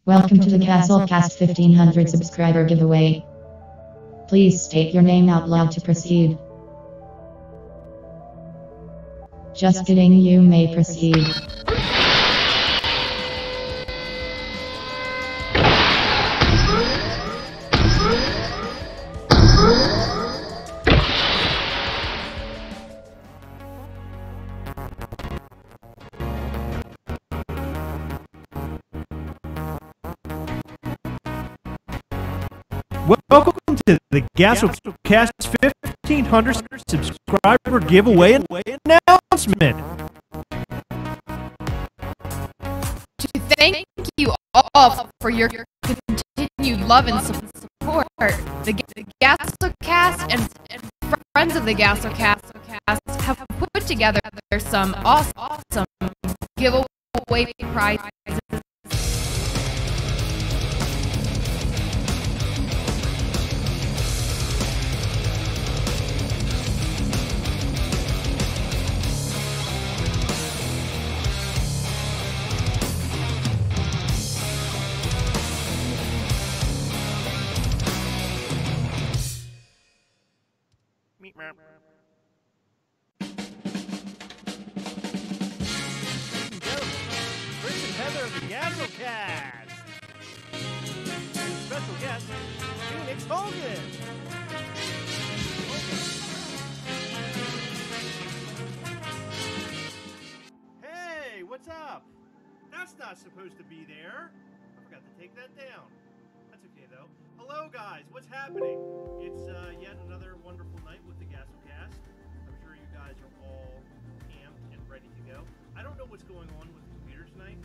Welcome to the Castlecast 1500 subscriber giveaway. Please state your name out loud to proceed. Just kidding, you may proceed. Welcome to the Gastlecast 1500 subscriber giveaway announcement. To thank you all for your continued love and support, the Gastlecast and friends of the Gastlecast have put together some awesome giveaway prizes. Chris and Heather of the Gastlecast. And special guest, Phoenix Holguin. Hey, what's up? That's not supposed to be there. I forgot to take that down. That's okay though. Hello guys, what's happening? It's yet another wonderful night with the Gastlecast. I'm sure you guys are all amped and ready to go. I don't know what's going on with the computer tonight.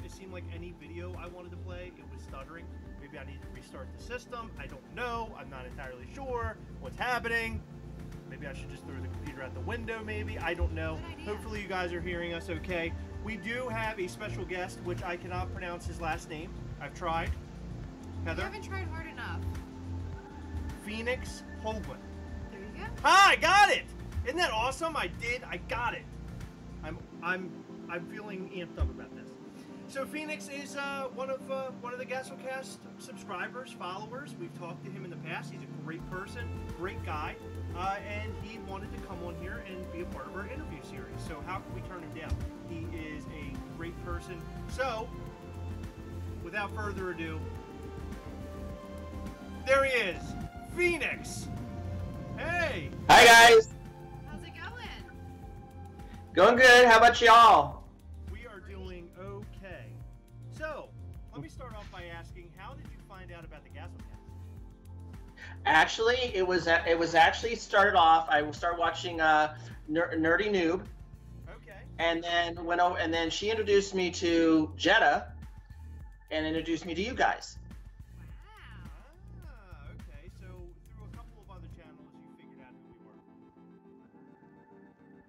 It seemed like any video I wanted to play, it was stuttering. Maybe I need to restart the system. I don't know. I'm not entirely sure what's happening. Maybe I should just throw the computer out the window, maybe. I don't know. Hopefully you guys are hearing us okay. We do have a special guest, which I cannot pronounce his last name. I've tried. Heather? You haven't tried hard enough. Phoenix Holguin. There you go. Ah, I got it! Isn't that awesome? I did. I got it. I'm feeling amped up about this. So Phoenix is one of the Gastlecast subscribers, followers. We've talked to him in the past. He's a great person, great guy, and he wanted to come on here and be a part of our interview series. So how can we turn him down? He is a great person. So, without further ado, there he is, Phoenix. Hey. Hi guys. How's it going? Going good. How about y'all? We are doing okay. So, let me start off by asking, how did you find out about the Gastlecast? Actually, it was actually started off. I started watching Nerdy Noob, Okay. and then she introduced me to Jetta, and introduced me to you guys. Wow. Ah, okay. So, through a couple of other channels, you figured out who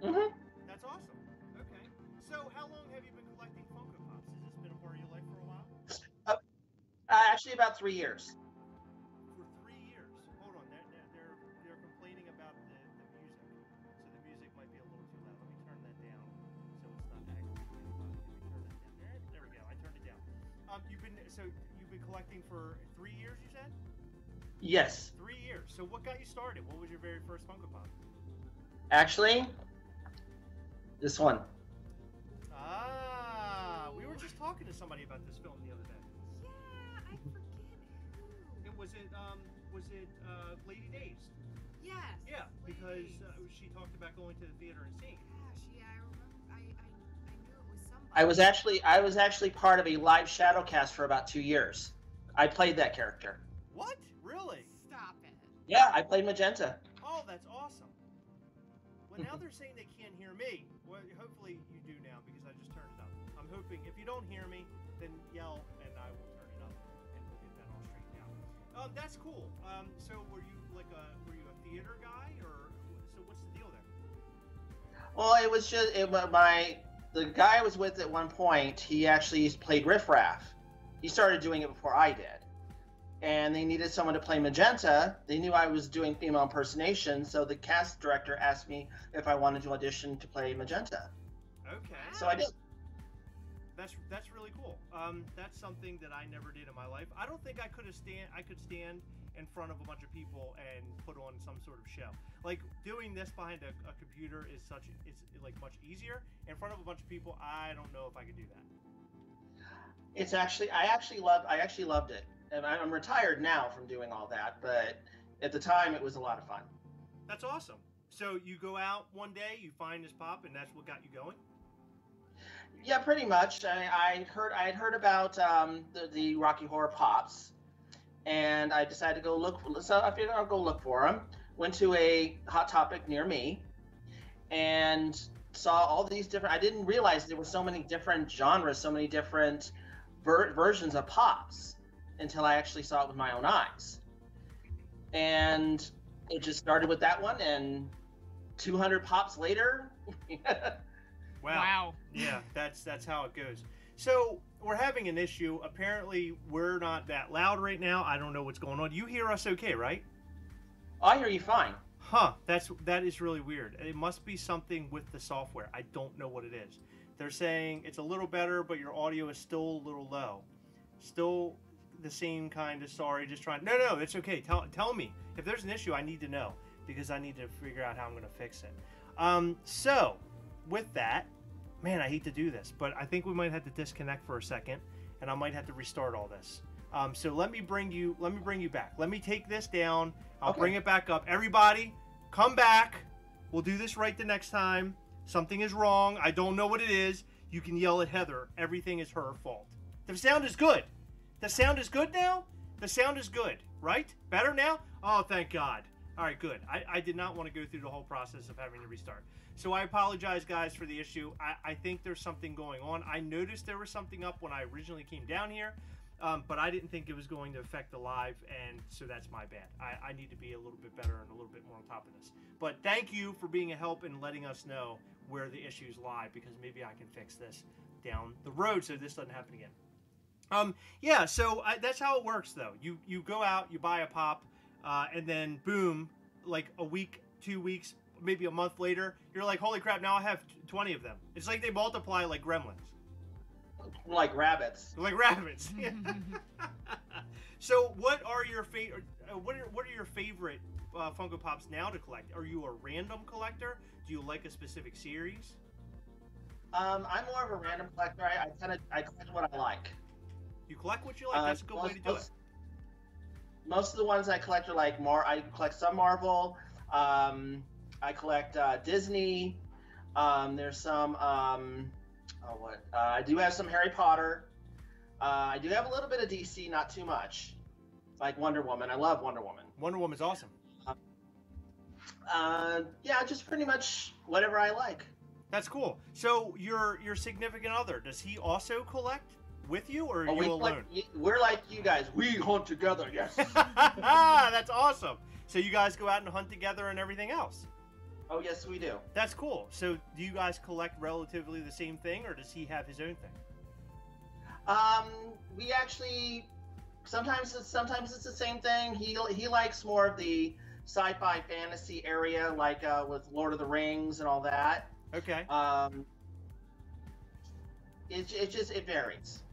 we were. Mhm. That's awesome. Okay. So, how long have you been collecting Funko Pops? Has this been a part of your life for a while? Actually, about 3 years. For 3 years. Hold on. They're complaining about the music. So the music might be a little too loud. Let me turn that down so it's not aggravating anybody. Let me turn that down. There we go. I turned it down. You've been collecting for 3 years, you said? Yes. 3 years. So what got you started? What was your very first Funko Pop? Actually, this one. Ah, we were just talking to somebody about this film the other day. Yeah, I forget who. Was it Lady Days? Yes. Yeah, because Ladies. she talked about going to the theater and seeing it. Gosh, yeah, I remember. I knew it was somebody. I was actually part of a live Shadowcast for about 2 years. I played that character. What? Really? Stop it. Yeah, I played Magenta. Oh, that's awesome. Well, now they're saying they can't hear me. Well, hopefully you do now because I just turned it up. I'm hoping if you don't hear me, then yell and I will turn it up and we'll get that all straightened out. That's cool. So were you a theater guy or so? What's the deal there? Well, it was just the guy I was with at one point. He actually played Riff Raff. He started doing it before I did, and they needed someone to play Magenta. They knew I was doing female impersonation, so the cast director asked me if I wanted to audition to play Magenta. Okay. So I did. That's really cool. That's something that I never did in my life. I don't think I could stand in front of a bunch of people and put on some sort of show. Like doing this behind a computer is like much easier. In front of a bunch of people, I don't know if I could do that. I actually loved it. And I'm retired now from doing all that, but at the time it was a lot of fun. That's awesome. So you go out one day, you find this pop, and that's what got you going? Yeah, pretty much. I had heard about the Rocky Horror Pops, and I decided to go look. So I figured I'll go look for them. Went to a Hot Topic near me, and saw all these different. I didn't realize there were so many different genres, so many different versions of pops, until I actually saw it with my own eyes. And it just started with that one, and 200 pops later. Wow. Yeah, that's how it goes. So we're having an issue. Apparently, we're not that loud right now. I don't know what's going on. You hear us okay, right? I hear you fine. Huh, that is really weird. It must be something with the software. I don't know what it is. They're saying it's a little better, but your audio is still a little low. Still the same kind of sorry, just trying. No, it's okay. Tell me. If there's an issue, I need to know, because I need to figure out how I'm going to fix it. So, with that, man, I hate to do this, but I think we might have to disconnect for a second, and I might have to restart all this. So let me bring you back. Let me take this down. I'll bring it back up. Everybody, come back. We'll do this right the next time. Something is wrong. I don't know what it is. You can yell at Heather. Everything is her fault. The sound is good. The sound is good now? The sound is good, right? Better now? Oh, thank God. All right, good. I did not want to go through the whole process of having to restart. So I apologize, guys, for the issue. I think there's something going on. I noticed there was something up when I originally came down here, but I didn't think it was going to affect the live, and so that's my bad. I need to be a little bit better and a little bit more on top of this. But thank you for being a help and letting us know where the issues lie, because maybe I can fix this down the road so this doesn't happen again. Yeah, so that's how it works, though. You go out, you buy a pop, and then boom, like a week, 2 weeks, maybe a month later, you're like, holy crap, now I have 20 of them. It's like they multiply like gremlins. Like rabbits. Like rabbits. So what are your favorite Funko Pops now to collect? Are you a random collector? Do you like a specific series? I'm more of a random collector. I collect what I like. You collect what you like? That's a good way to do it. Most of the ones I collect are like I collect some Marvel. I collect Disney. There's some. I do have some Harry Potter. I do have a little bit of DC, not too much. Like Wonder Woman. I love Wonder Woman. Wonder Woman's awesome. Yeah, just pretty much whatever I like. That's cool. So your significant other, does he also collect with you, or are you alone? We're like you guys. We hunt together. Yes. That's awesome. So you guys go out and hunt together and everything else? Oh, yes, we do. That's cool. So do you guys collect relatively the same thing, or does he have his own thing? We actually sometimes it's the same thing. He likes more of the sci-fi fantasy area, like with Lord of the Rings and all that. Okay. It varies.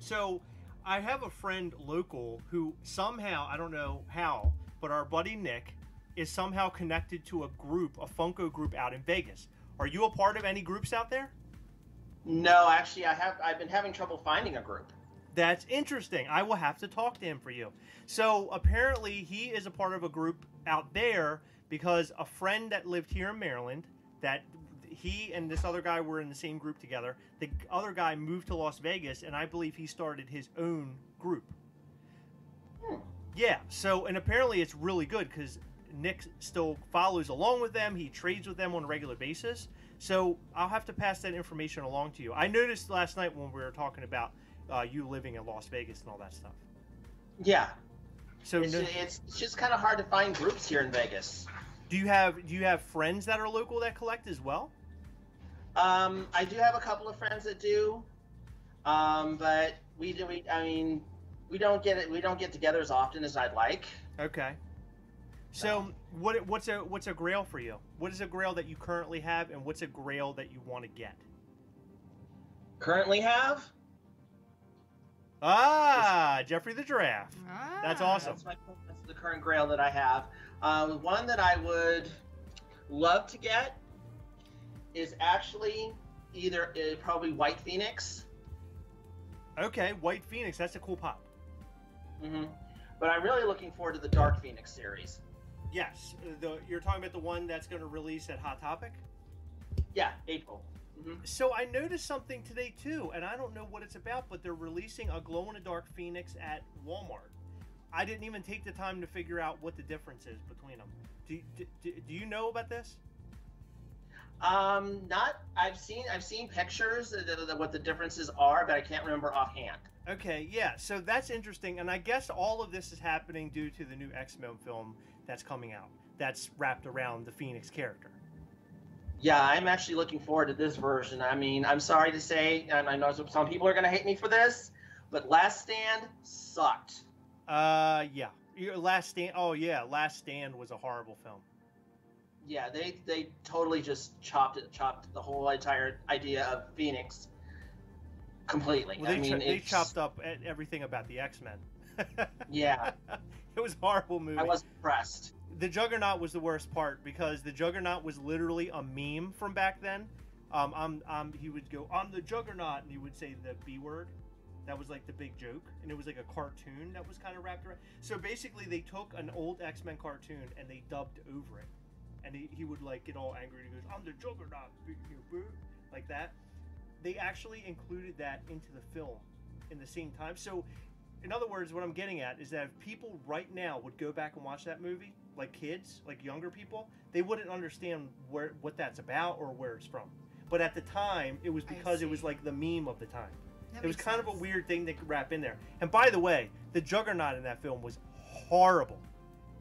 So I have a friend local who somehow, I don't know how, but our buddy Nick is somehow connected to a Funko group out in Vegas. Are you a part of any groups out there? No, actually, I've been having trouble finding a group. That's interesting. I will have to talk to him for you. So apparently he is a part of a group out there because a friend that lived here in Maryland, that he and this other guy were in the same group together. The other guy moved to Las Vegas, and I believe he started his own group. Yeah, so, and apparently it's really good because Nick still follows along with them. He trades with them on a regular basis. So I'll have to pass that information along to you. I noticed last night when we were talking about you living in Las Vegas and all that stuff. Yeah. So it's just kind of hard to find groups here in Vegas. Do you have friends that are local that collect as well? I do have a couple of friends that do, but we don't get together as often as I'd like. Okay. So what's a grail for you? What is a grail that you currently have, and what's a grail that you want to get? currently have. Jeffrey the Giraffe. That's Ah. awesome. That's the current Grail that I have. One that I would love to get is actually either probably White Phoenix. Okay, White Phoenix. That's a cool pop. But I'm really looking forward to the Dark Phoenix series. Yes, you're talking about the one that's going to release at Hot Topic? Yeah, April. So I noticed something today too, and I don't know what it's about, but they're releasing a glow-in-the-dark Phoenix at Walmart. I didn't even take the time to figure out what the difference is between them. Do you know about this? Not. I've seen pictures of what the differences are, but I can't remember offhand. Okay, yeah. So that's interesting, and I guess all of this is happening due to the new X-Men film that's coming out. That's wrapped around the Phoenix character. Yeah, I'm actually looking forward to this version. I mean, I'm sorry to say, and I know some people are going to hate me for this, but Last Stand sucked. Yeah. Last Stand. Oh, yeah. Last Stand was a horrible film. Yeah, they totally just chopped the whole entire idea of Phoenix completely. Well, they chopped up everything about the X-Men. Yeah. It was a horrible movie. I was impressed. The Juggernaut was the worst part because the Juggernaut was literally a meme from back then. He would go, "I'm the Juggernaut," and he would say the B word. That was like the big joke, and it was like a cartoon that was kind of wrapped around. So basically, they took an old X-Men cartoon and they dubbed over it, and he would like get all angry and he goes, "I'm the Juggernaut," like that. They actually included that into the film in the same time. So, in other words, what I'm getting at is that if people right now would go back and watch that movie, like kids, like younger people, they wouldn't understand what that's about or where it's from. But at the time, it was because it was like the meme of the time. It was kind of a weird thing they could wrap in there. And by the way, the Juggernaut in that film was horrible.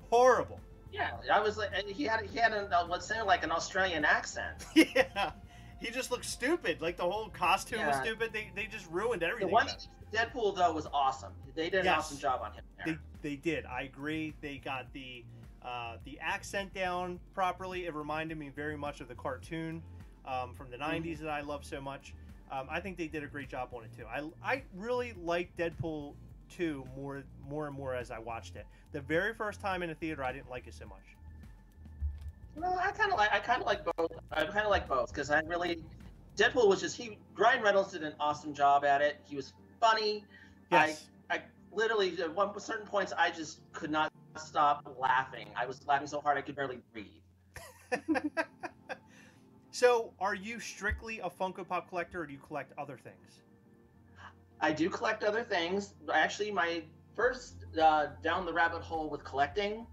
Horrible. Yeah, I was like, he had what sounded like an Australian accent. Yeah. He just looked stupid. Like the whole costume was stupid. They just ruined everything. The one Deadpool though was awesome. They did an awesome job on him there. They did. I agree. They got the accent down properly. It reminded me very much of the cartoon from the 90s that I love so much. I think they did a great job on it too. I really liked Deadpool 2 more and more as I watched it. The very first time in a theater, I didn't like it so much. No, I kind of like both. I kind of like both because Deadpool was just Ryan Reynolds did an awesome job at it. He was funny. Yes. I literally at certain points I just could not stop laughing. I was laughing so hard I could barely breathe. So, are you strictly a Funko Pop collector, or do you collect other things? I do collect other things. Actually, my first down the rabbit hole with collecting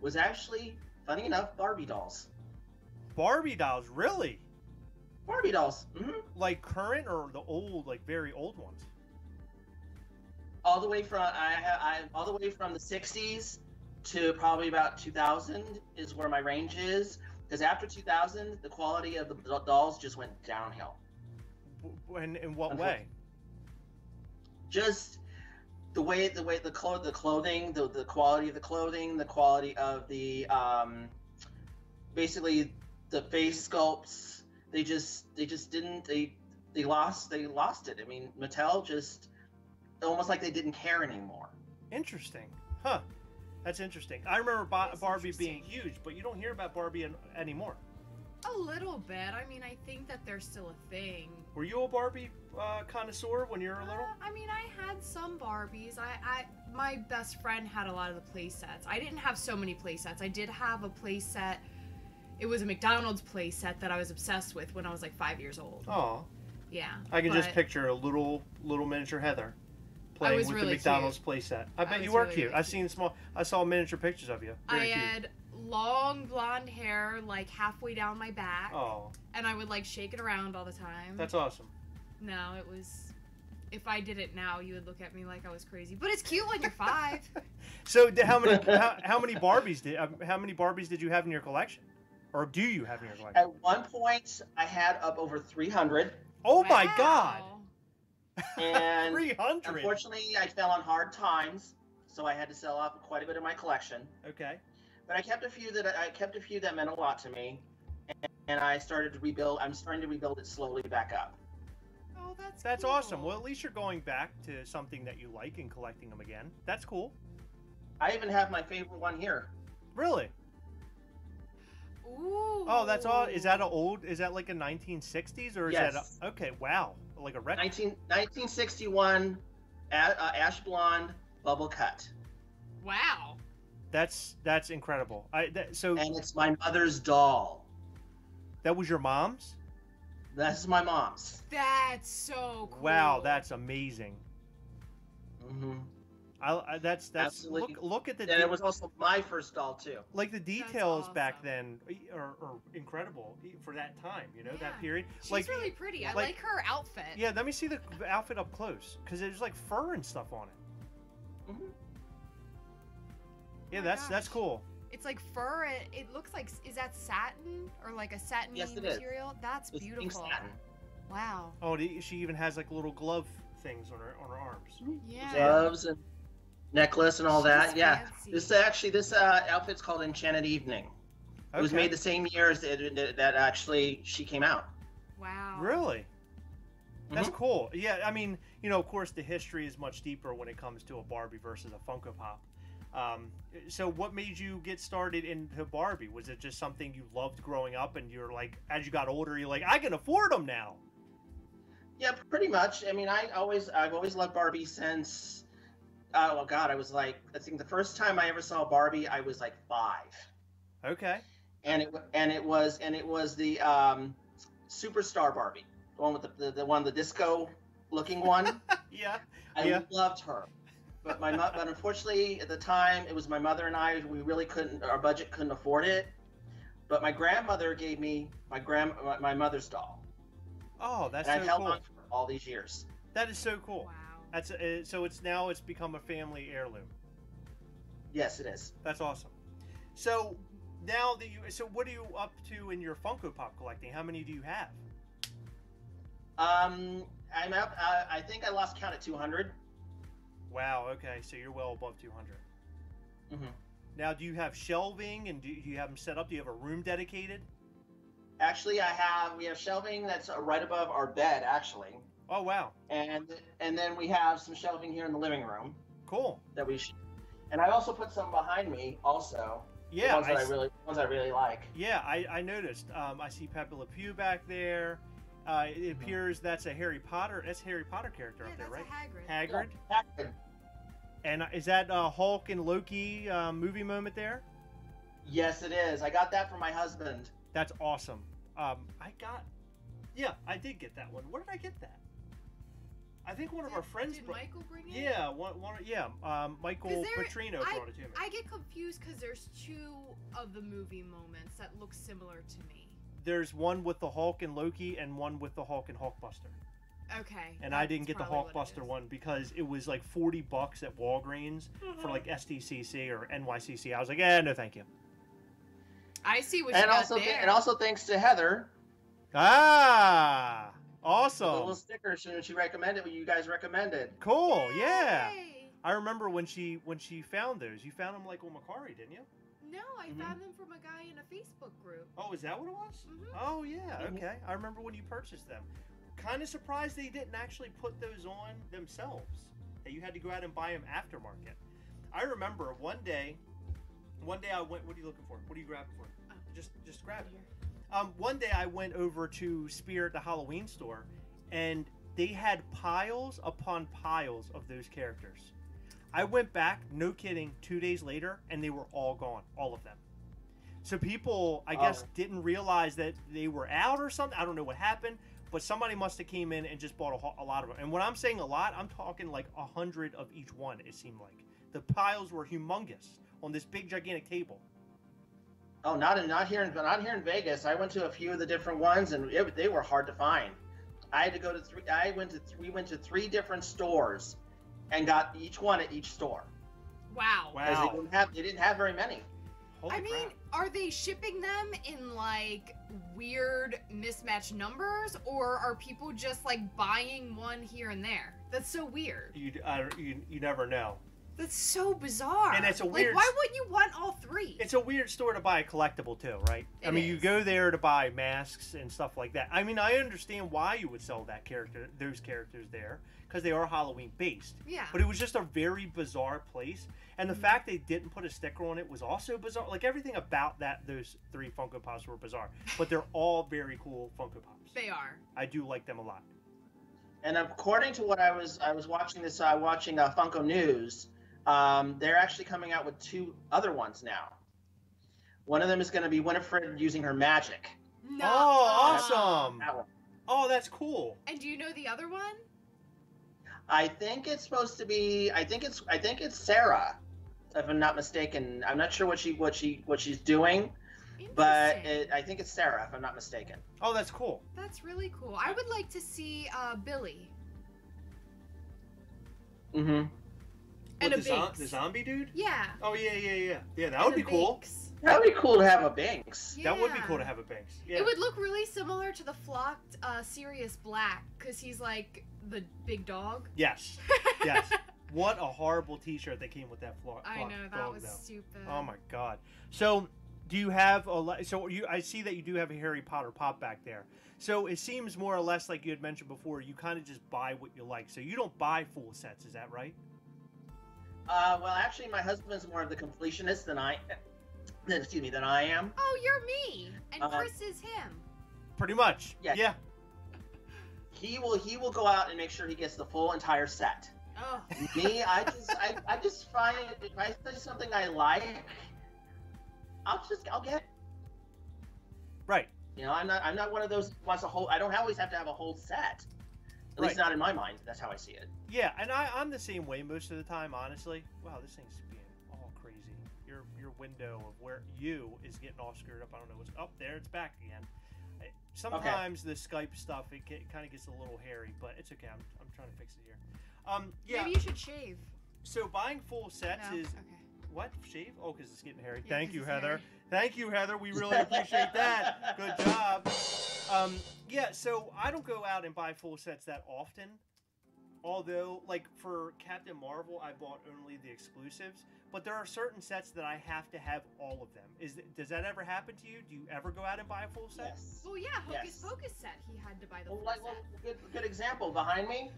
was actually, funny enough, Barbie dolls. Barbie dolls, really? Barbie dolls. Like current or the old, like very old ones? All the way from all the way from the 60s to probably about 2000 is where my range is. Because after 2000, the quality of the dolls just went downhill. And in what way? Just the clothing, the quality of the clothing, the quality of the basically the face sculpts. They lost it. I mean, Mattel just almost like they didn't care anymore. Interesting, huh? That's interesting. I remember Barbie being huge, but you don't hear about Barbie anymore. A little bit. I mean, I think that they're still a thing. Were you a Barbie connoisseur when you were little? I mean, I had some Barbies. My best friend had a lot of the play sets. I didn't have so many play sets. I did have a play set. It was a McDonald's play set that I was obsessed with when I was like 5 years old. Oh. Yeah. I can just picture a little miniature Heather playing with really the McDonald's playset. I bet you were cute. I saw miniature pictures of you. Very cute. had long blonde hair like halfway down my back. Oh. And I would like shake it around all the time. That's awesome. No, it was. If I did it now, you would look at me like I was crazy. But it's cute when you're 5. So how many Barbies did you have in your collection, or do you have in your collection? At one point, I had up over 300. Oh my God! And 300. Unfortunately, I fell on hard times, so I had to sell off quite a bit of my collection. Okay. But I kept a few that meant a lot to me, and I started to rebuild. I'm starting to rebuild it slowly back up. Oh, That's cool. awesome. Well, at least you're going back to something that you like and collecting them again. That's cool. I even have my favorite one here. Really? Ooh. Oh, that's all. Is that is that like a 1960s or is Yes. that okay, wow. Like a retro. 1961 ash blonde bubble cut. Wow. That's incredible. So And it's my mother's doll. that was your mom's? That's my mom's. That's so cool. Wow, that's amazing. Mm-hmm. That's Absolutely. look at the And it was also my first doll too. like the details awesome. back then are incredible for that time, you know, that Yeah. period. She's like really pretty. I like- like her outfit. Yeah, let me see the outfit up close cuz there's like fur and stuff on it. Mm-hmm. Yeah, Oh my that's gosh. cool. It's like fur. It looks like, is that satin or like a satiny Yes, it is. material? That's It's pink beautiful. satin. Wow. Oh, she even has like little glove things on her arms. Yeah. Gloves and necklace and all that. She's Yeah. fancy. This outfit's called Enchanted Evening. It was Okay. made the same year as that actually she came out. Wow. Really? That's Mhm. cool. Yeah, I mean, you know, of course, the history is much deeper when it comes to a Barbie versus a Funko Pop. So what made you get started into Barbie? Was it just something you loved growing up and you're like, as you got older, you're like, I can afford them now? Yeah, pretty much. I mean, I've always loved Barbie since. Oh God, I was like, I think the first time I ever saw Barbie, I was like 5, Okay. and it was the Superstar Barbie, the one with the disco looking one. Yeah. I Yeah. loved her, but but unfortunately at the time it was my mother and I. We really couldn't. Our budget couldn't afford it. But my grandmother gave me my mother's doll, Oh, that's and I've so held cool. on to her all these years. That is so cool. Wow. That's so it's become a family heirloom. Yes, it is. That's awesome. So now that what are you up to in your Funko Pop collecting? How many do you have? I'm up. I think I lost count at 200. Wow. Okay, so you're well above 200. Mm-hmm. Now, do you have shelving and do you have them set up? Do you have a room dedicated? Actually, we have shelving that's right above our bed, actually, Oh wow, and then we have some shelving here in the living room cool. that and I also put some behind me, also. Yeah, the ones I really like. yeah, I noticed. I see Pepe Le Pew back there. It appears that's a Harry Potter. That's a Harry Potter character Yeah, up there, that's right? a Hagrid. Hagrid. Yeah. And is that Hulk and Loki movie moment there? Yes, it is. I got that from my husband. That's awesome. I did get that one. Where did I get that? I think one of our friends. Did Michael bring it? Yeah, Michael 'Cause Petrino brought it to me. I get confused because there's 2 of the movie moments that look similar to me. There's one with the Hulk and Loki, and one with the Hulk and Hulkbuster. Okay. And I didn't get the that's probably what it Hulkbuster is. one because it was like $40 at Walgreens for like SDCC or NYCC. I was like, no, thank you. I see what you And got also, there. and also thanks to Heather, Ah, the awesome. little sticker she recommended. What you guys recommended. Cool. Yeah. Yay! I remember when she found those. You found them like on Macari, didn't you? No, I Mhm. found them from a guy in a Facebook group. Oh, is that what it was? Mhm. Oh, yeah. Mhm. Okay. I remember when you purchased them. Kind of surprised they didn't actually put those on themselves. That you had to go out and buy them aftermarket. I remember one day I went. What are you looking for? What are you grabbing for? Oh. Just grab it. One day I went over to Spirit, the Halloween store, and they had piles upon piles of those characters. I went back, no kidding, 2 days later, and they were all gone, all of them. So people, I guess, didn't realize that they were out or something. I don't know what happened, but somebody must have came in and just bought a lot of them. And when I'm saying a lot, I'm talking like 100 of each one, it seemed like. The piles were humongous on this big, gigantic table. Oh, not here in Vegas. I went to a few of the different ones, and they were hard to find. I had to go to 3. We went to 3 different stores, and got each one at each store. Wow. Because Wow. they didn't have very many. Holy I mean, crap. are they shipping them in like weird mismatched numbers, or are people just like buying one here and there? That's so weird. You never know. That's so bizarre. And it's a weird. Like, why wouldn't you want all three? It's a weird store to buy a collectible too, right? I mean, you go there to buy masks and stuff like that. I mean, I understand why you would sell those characters there, because they are Halloween based. Yeah. But it was just a very bizarre place, and the fact they didn't put a sticker on it was also bizarre. Like everything about those 3 Funko Pops were bizarre, but they're all very cool Funko Pops. They are. I do like them a lot. And according to what I was watching watching Funko News, they're actually coming out with 2 other ones now. One of them is going to be Winifred using her magic. No. Oh, awesome! That one. Oh, that's cool. And do you know the other one? I think it's supposed to be. I think it's Sarah, if I'm not mistaken. I'm not sure what she's doing, but I think it's Sarah, if I'm not mistaken. Oh, that's cool. That's really cool. I would like to see Billy. Mm-hmm. And What, the zombie dude? Yeah. Oh yeah. Yeah, that would be cool. That would be cool to have a Binks. Yeah. That would be cool to have a Binks. Yeah. It would look really similar to the flocked Sirius Black, because he's like the big dog. Yes. Yes. What a horrible T-shirt that came with that I know, that dog, was though. stupid. Oh my God. So, do you have I see that you do have a Harry Potter pop back there. So it seems more or less like you had mentioned before. You kind of just buy what you like. So you don't buy full sets. Is that right? Well, actually, my husband's more of the completionist than I am. Oh, you're me, and Chris is him. Pretty much. Yeah. He will go out and make sure he gets the full entire set. Oh. Me, I just find if I see something I like, I'll get it. Right. You know, I'm not one of those who wants a whole. I don't always have to have a whole set. At least not in my mind. That's how I see it. Yeah, and I'm the same way most of the time, honestly. Wow, this thing's being all crazy. Your window of where you is getting all screwed up. I don't know what's up there. It's back again. Sometimes the Skype stuff it kind of gets a little hairy, but it's okay. I'm trying to fix it here. Yeah. Maybe you should shave. So buying full sets is okay. What? Shave? Oh, because it's getting hairy. Yeah, Thank you, 'cause it's Heather. hairy. Thank you, Heather. We really appreciate that. Good job. Yeah, so I don't go out and buy full sets that often. Although, like for Captain Marvel, I bought only the exclusives. But there are certain sets that I have to have all of them. Does that ever happen to you? Do you ever go out and buy a full set? Yes. Well, yeah, Hocus Pocus set. He had to buy the full set. Good example. Behind me,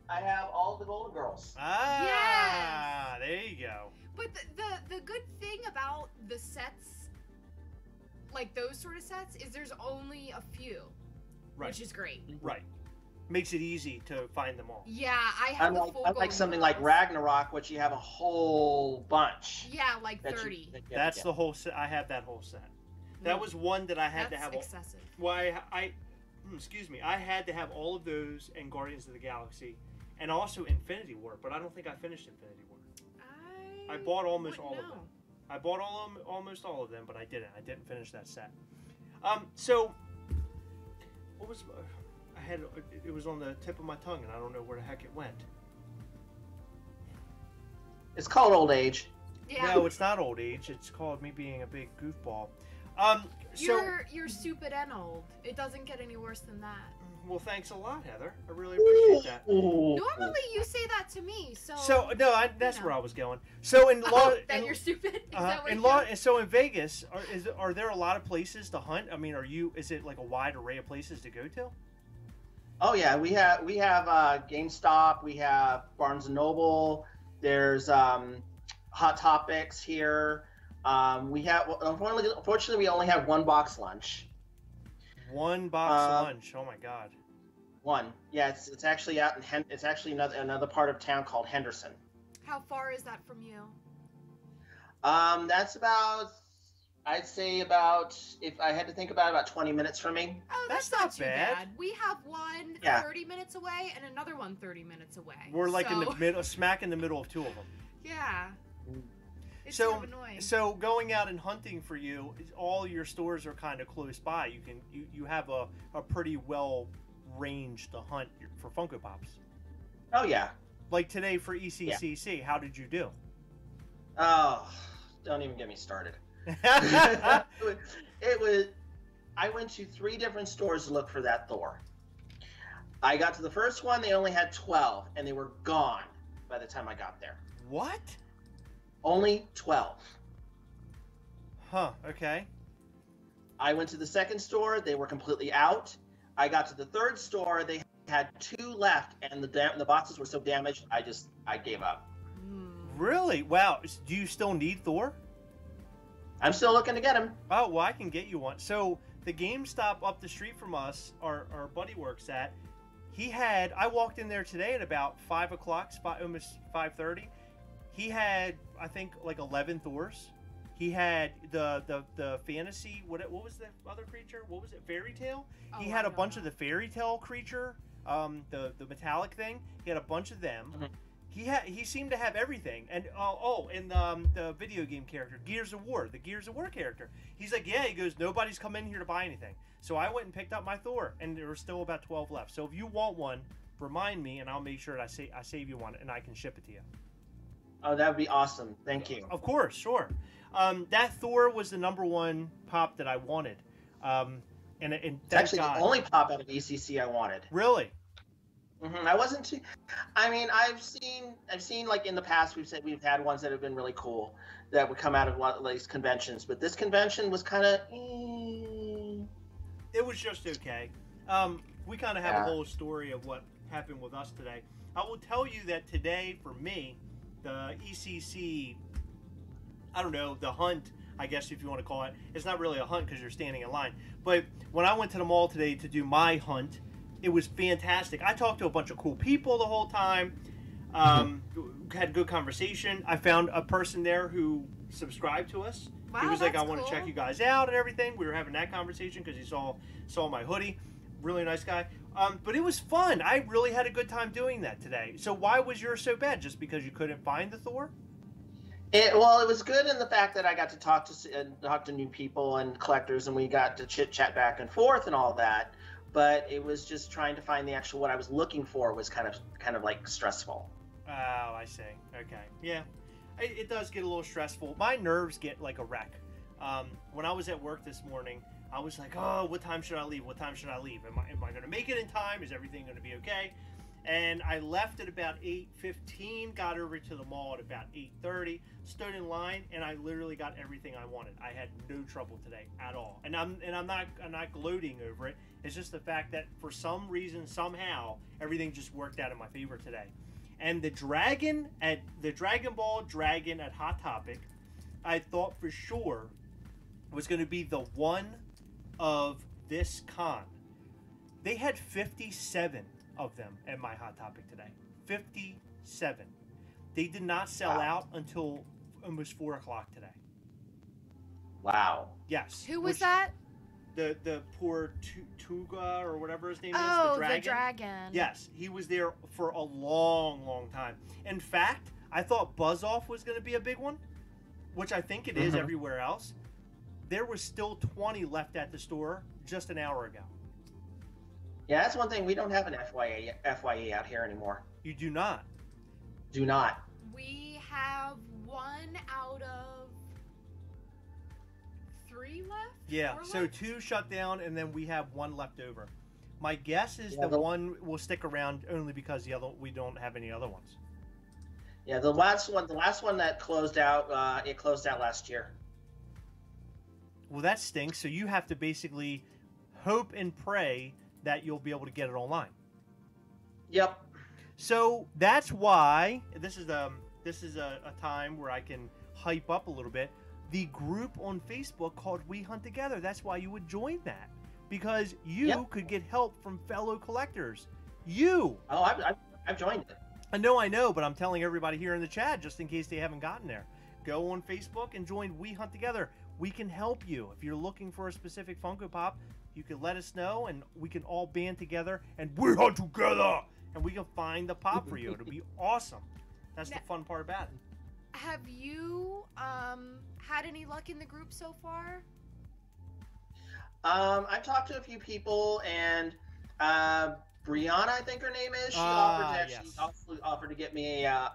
I have all the Golden Girls. Ah, there you go. But the good thing about the sets, like those sort of sets, is there's only a few, which is great. Right. Makes it easy to find them all. Yeah, I have the full unlike something like Ragnarok, which you have a whole bunch. Yeah, like 30. That's the whole set. I have that whole set. That was one that I had to have. That's excessive. Why excuse me, I had to have all of those and Guardians of the Galaxy, and also Infinity War. But I don't think I finished Infinity War. I bought almost all of them. I bought almost all of them, but I didn't. I didn't finish that set. So what was it was on the tip of my tongue, and I don't know where the heck it went. It's called old age. Yeah. No, it's not old age. It's called me being a big goofball. You're stupid and old. It doesn't get any worse than that. Well, thanks a lot, Heather. I really appreciate that. Normally, you say that to me, so. So no, that's where I was going. So in that you're stupid. Is that what so in Vegas, are there a lot of places to hunt? I mean, is it like a wide array of places to go to? Oh yeah, we have GameStop, we have Barnes and Noble. There's Hot Topics here. We have unfortunately we only have one box lunch. One box lunch. Oh my God. One. Yeah, it's actually out in it's actually another part of town called Henderson. How far is that from you? That's about. I'd say about, if I had to think about 20 minutes from me. Oh, that's not too bad. We have one 30 minutes away and another one 30 minutes away. We're like in the middle, smack in the middle of two of them. Yeah. It's sort of annoying. So going out and hunting for you, all your stores are kind of close by. You have a pretty well range to hunt for Funko Pops. Oh yeah. Like today for ECCC, how did you do? Oh, don't even get me started. It was. I went to 3 different stores to look for that Thor. I got to the first one; they only had 12, and they were gone by the time I got there. What? Only 12. Huh, okay. I went to the second store, they were completely out. I got to the third store, they had 2 left, and the boxes were so damaged, I gave up. Really? Wow. Do you still need Thor? I'm still looking to get him. Oh, well, I can get you one. So the GameStop up the street from us, our buddy works at, I walked in there today at about 5 o'clock, almost 5:30. He had, I think, like 11 Thors. He had the fantasy, what was the other creature? What was it? Fairy Tale? Oh, He had a bunch of the Fairy Tale creature, the metallic thing. He had a bunch of them. Mm-hmm. He seemed to have everything. And and the video game character, the Gears of War character. He's like, yeah, he goes, nobody's come in here to buy anything. So I went and picked up my Thor, and there were still about 12 left. So if you want one, remind me, and I'll make sure that I save you one, and I can ship it to you. Oh, that would be awesome. Thank you. Of course, sure. That Thor was the #1 pop that I wanted. And it's actually the only pop out of ECC I wanted. Really? Mm-hmm. I wasn't too. I mean, I've seen like in the past we've had ones that have been really cool that would come out of one of these conventions, but this convention was kind of. It was just okay. We kind of have a whole story of what happened with us today. I will tell you that today, for me, the ECC, I don't know, the hunt, I guess if you want to call it, it's not really a hunt because you're standing in line. But when I went to the mall today to do my hunt, it was fantastic. I talked to a bunch of cool people the whole time, had good conversation. I found a person there who subscribed to us. Wow, he was like, I want to check you guys out and everything. We were having that conversation because he saw my hoodie. Really nice guy. But it was fun. I really had a good time doing that today. So why was yours so bad? Just because you couldn't find the Thor? It was good in the fact that I got to talk to new people and collectors, and we got to chit chat back and forth and all that. But it was just trying to find the actual what I was looking for was kind of like stressful. Oh, I see. Okay, yeah, it does get a little stressful. My nerves get like a wreck. When I was at work this morning, I was like, oh, what time should I leave? What time should I leave? Am I going to make it in time? Is everything going to be okay? And I left at about 8:15, got over to the mall at about 8:30, stood in line, and I literally got everything I wanted. I had no trouble today at all. And I'm not gloating over it. It's just the fact that for some reason, somehow, everything just worked out in my favor today. And the Dragon Ball Dragon at Hot Topic, I thought for sure was going to be the one of this con. They had 57 of them at my Hot Topic today. 57. They did not sell out until almost 4 o'clock today. Wow. Yes. Who was that? The poor Tuga or whatever his name is. Oh, the dragon. Yes, he was there for a long, long time. In fact, I thought Buzz Off was going to be a big one, which I think it is everywhere else. There was still 20 left at the store just an hour ago. Yeah, that's one thing. We don't have an FYE out here anymore. You do not? Do not. We have 1 out of 3 left? Yeah, 4 so left? 2 shut down, and then we have 1 left over. My guess is the one will stick around only because we don't have any other ones. Yeah, the last one that closed out, it closed out last year. Well, that stinks. So you have to basically hope and pray that you'll be able to get it online. Yep. So that's why this is a time where I can hype up a little bit. The group on Facebook called We Hunt Together. That's why you would join that, because you could get help from fellow collectors. You. Oh, I've joined it. I know, but I'm telling everybody here in the chat just in case they haven't gotten there. Go on Facebook and join We Hunt Together. We can help you. If you're looking for a specific Funko Pop, you can let us know, and we can all band together, and we hunt together, and we can find the pop for you. It'll be awesome. That's the fun part about it. Have you had any luck in the group so far? I've talked to a few people, and Brianna, I think her name is. She offered to get me a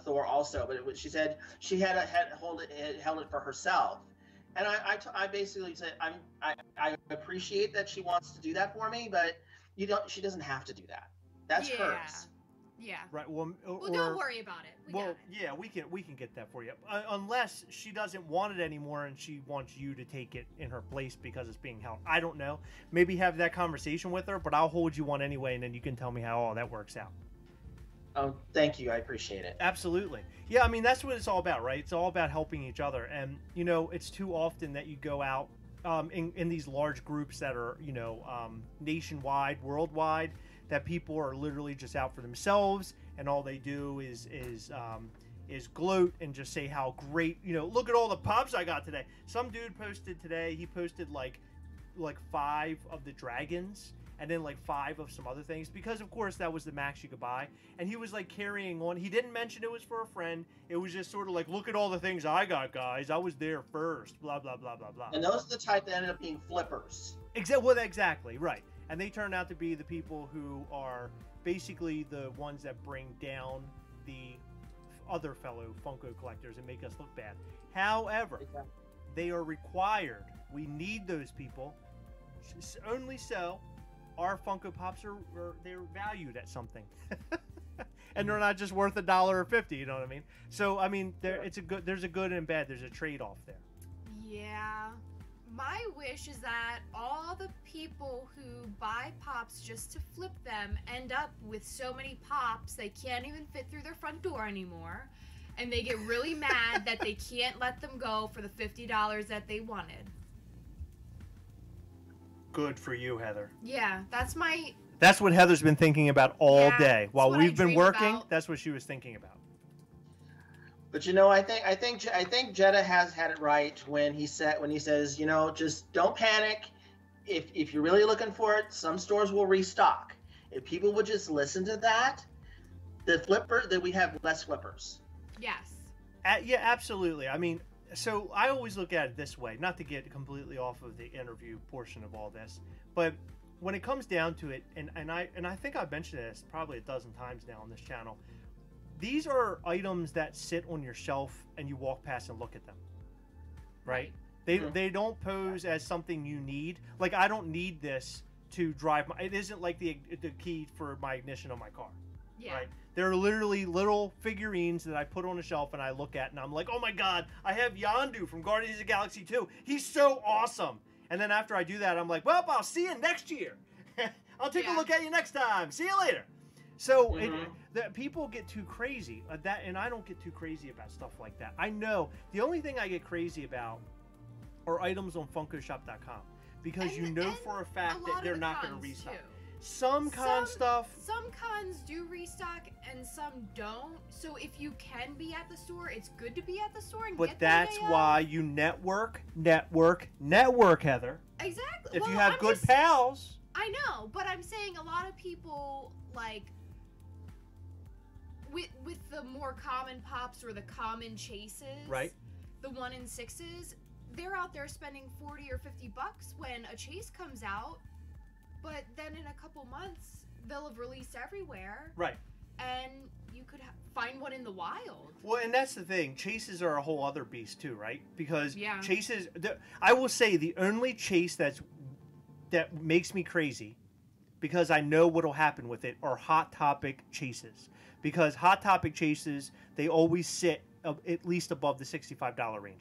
Thor also, but she said she had held it for herself. And I basically said I appreciate that she wants to do that for me, but she doesn't have to do that. That's hers. Yeah. Right. Well, Well, don't worry about it. We got it. yeah, we can get that for you. Unless she doesn't want it anymore and she wants you to take it in her place because it's being held. I don't know. Maybe have that conversation with her, but I'll hold you one anyway, and then you can tell me how all that works out. Oh, thank you. I appreciate it. Absolutely. Yeah, I mean, that's what it's all about, right? It's all about helping each other. And, you know, it's too often that you go out in these large groups that are, you know, nationwide, worldwide, that people are literally just out for themselves, and all they do is gloat and just say how great, you know, look at all the pops I got today. Some dude posted today, he posted like 5 of the dragons, and then like 5 of some other things, because of course that was the max you could buy. And he was like carrying on. He didn't mention it was for a friend. It was just sort of like, look at all the things I got, guys. I was there first. Blah blah blah blah blah. And those are the type that ended up being flippers. Exactly right. And they turned out to be the people who are basically the ones that bring down the other fellow Funko collectors and make us look bad. However, they are required. We need those people. Only so our Funko Pops are they're valued at something. And they're not just worth $1 or $50, you know what I mean? So I mean, there's a good and bad. There's a trade-off there. Yeah. My wish is that all the people who buy pops just to flip them end up with so many pops they can't even fit through their front door anymore, and they get really mad that they can't let them go for the $50 that they wanted. Good for you, Heather. Yeah, that's what Heather's been thinking about all day while we've been working. About. That's what she was thinking about. But you know, I think Jeddah has had it right when he says, you know, just don't panic. If you're really looking for it, some stores will restock. If people would just listen to that, that we have less flippers. Yes. Yeah, absolutely. I mean, so I always look at it this way, not to get completely off of the interview portion of all this, but when it comes down to it, and I think I've mentioned this probably a dozen times now on this channel. These are items that sit on your shelf and you walk past and look at them, right? They don't pose as something you need. Like, I don't need this to drive it isn't like the key for my ignition on my car, right? They're literally little figurines that I put on a shelf and I look at and I'm like, oh my God, I have Yondu from Guardians of the Galaxy 2. He's so awesome. And then after I do that, I'm like, well, I'll see you next year. I'll take a look at you next time. See you later. So people get too crazy and I don't get too crazy about stuff like that. I know the only thing I get crazy about are items on FunkoShop.com, because you know for a fact that they're not going to restock. Too. Some stuff. Some cons do restock and some don't. So if you can be at the store, it's good to be at the store and But that's why you network, Heather. Exactly. If you have good pals. I know, but I'm saying a lot of people like. With the more common pops or the common chases, right? The 1 in 6s, they're out there spending $40 or $50 when a chase comes out, but then in a couple months they'll have released everywhere, right? And you could find one in the wild. Well, and that's the thing. Chases are a whole other beast too, right? Because chases, I will say the only chase that makes me crazy, because I know what'll happen with it, are Hot Topic chases. Because Hot Topic chases, they always sit at least above the $65 range.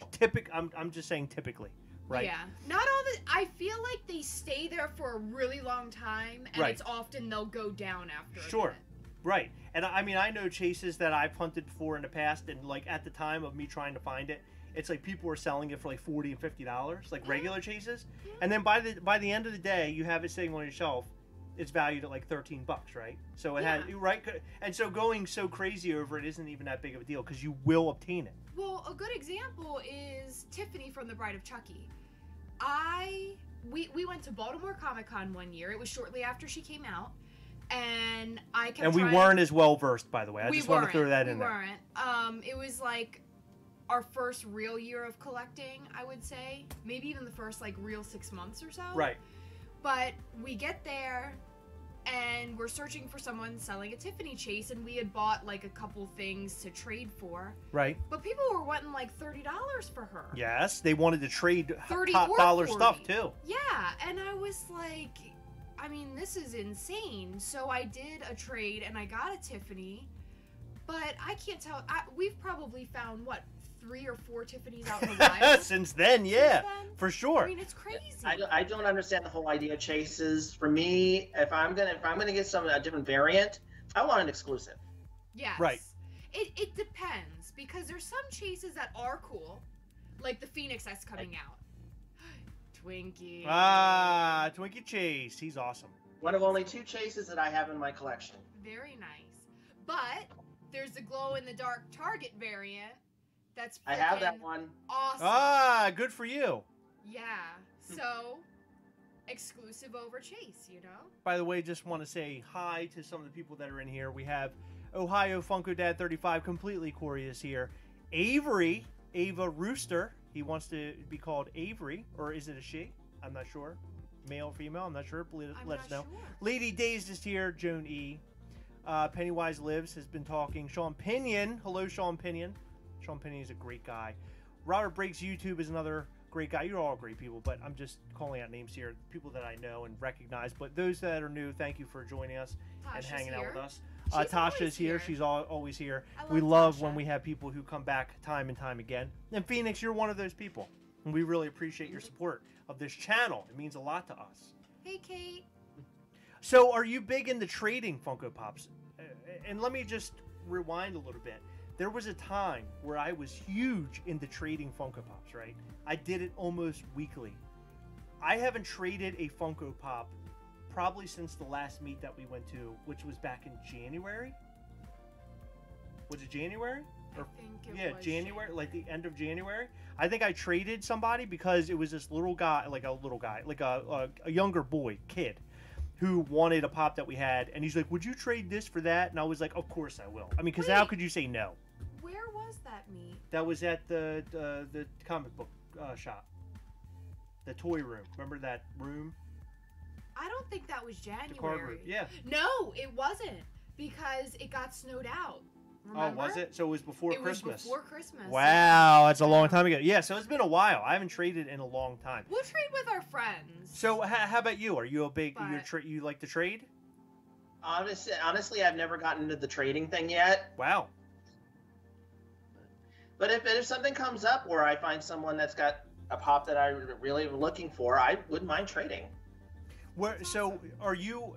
I'm just saying typically, right? Yeah. Not all I feel like they stay there for a really long time, and it's often they'll go down after a bit. Right. And I mean, I know chases that I've hunted for in the past, and like at the time of me trying to find it, it's like people were selling it for like $40 and $50, like regular chases. Yeah. And then by the end of the day, you have it sitting on your shelf. It's valued at like $13, right? So it has, right? And so going so crazy over it isn't even that big of a deal, because you will obtain it. Well, a good example is Tiffany from The Bride of Chucky. We went to Baltimore Comic-Con one year. It was shortly after she came out, and I kept. And we weren't as well versed, by the way. I just want to throw that in there. We weren't. It was like our first real year of collecting, I would say. Maybe even the first like real 6 months or so. Right. But we get there, and we're searching for someone selling a Tiffany chase, and we had bought like a couple things to trade for. Right. But people were wanting like $30 for her. Yes, they wanted to trade top dollar stuff too. Yeah, and I was like, I mean, this is insane. So I did a trade and I got a Tiffany, but I can't tell. We've probably found, what, 3 or 4 Tiffany's out in the wild? Since then, yeah, for sure. I mean, it's crazy. I don't understand the whole idea of chases. For me, if I'm gonna get a different variant, I want an exclusive. Yes. Right. It depends, because there's some chases that are cool, like the Phoenix that's coming out. Twinkie. Ah, Twinkie Chase. He's awesome. One of only 2 chases that I have in my collection. Very nice. But there's the glow-in-the-dark Target variant that's I have that one. Awesome. Ah, good for you. Yeah. So, exclusive over Chase, you know? By the way, just want to say hi to some of the people that are in here. We have Ohio Funko Dad 35, completely curious here. Avery, Ava Rooster. He wants to be called Avery, or is it a she? I'm not sure. Male or female? I'm not sure. Let us know. Sure. Lady Dazed is here. Joan E. Pennywise Lives has been talking. Sean Pinion. Hello, Sean Pinion. Sean Pinion is a great guy. Robert Breaks YouTube is another great guy. You're all great people, but I'm just calling out names here. People that I know and recognize. But those that are new, thank you for joining us and hanging out with us. Tasha's here. She's always here. We love when we have people who come back time and time again. And Phoenix, you're one of those people. And we really appreciate your support of this channel. It means a lot to us. Hey, Kate. So are you big into trading Funko Pops? And let me just rewind a little bit. There was a time where I was huge into trading Funko Pops, right? I did it almost weekly. I haven't traded a Funko Pop probably since the last meet that we went to, which was back in January. Was it January? I think it was January, like the end of January. I think I traded somebody because it was this little guy, like a younger boy, kid, who wanted a pop that we had, and he's like, "Would you trade this for that?" And I was like, "Of course I will." I mean, because how could you say no? Where was that meet? That was at the comic book shop, the toy room. Remember that room? I don't think that was January. The card room. Yeah. No, it wasn't, because it got snowed out. Remember? Oh, was it? So it was before Christmas. It was before Christmas. Wow, that's a long time ago. Yeah, so it's been a while. I haven't traded in a long time. We'll trade with our friends. So how about you? Are you a big you like to trade? Honestly, I've never gotten into the trading thing yet. Wow. But if something comes up where I find someone that's got a pop that I really am looking for, I wouldn't mind trading. So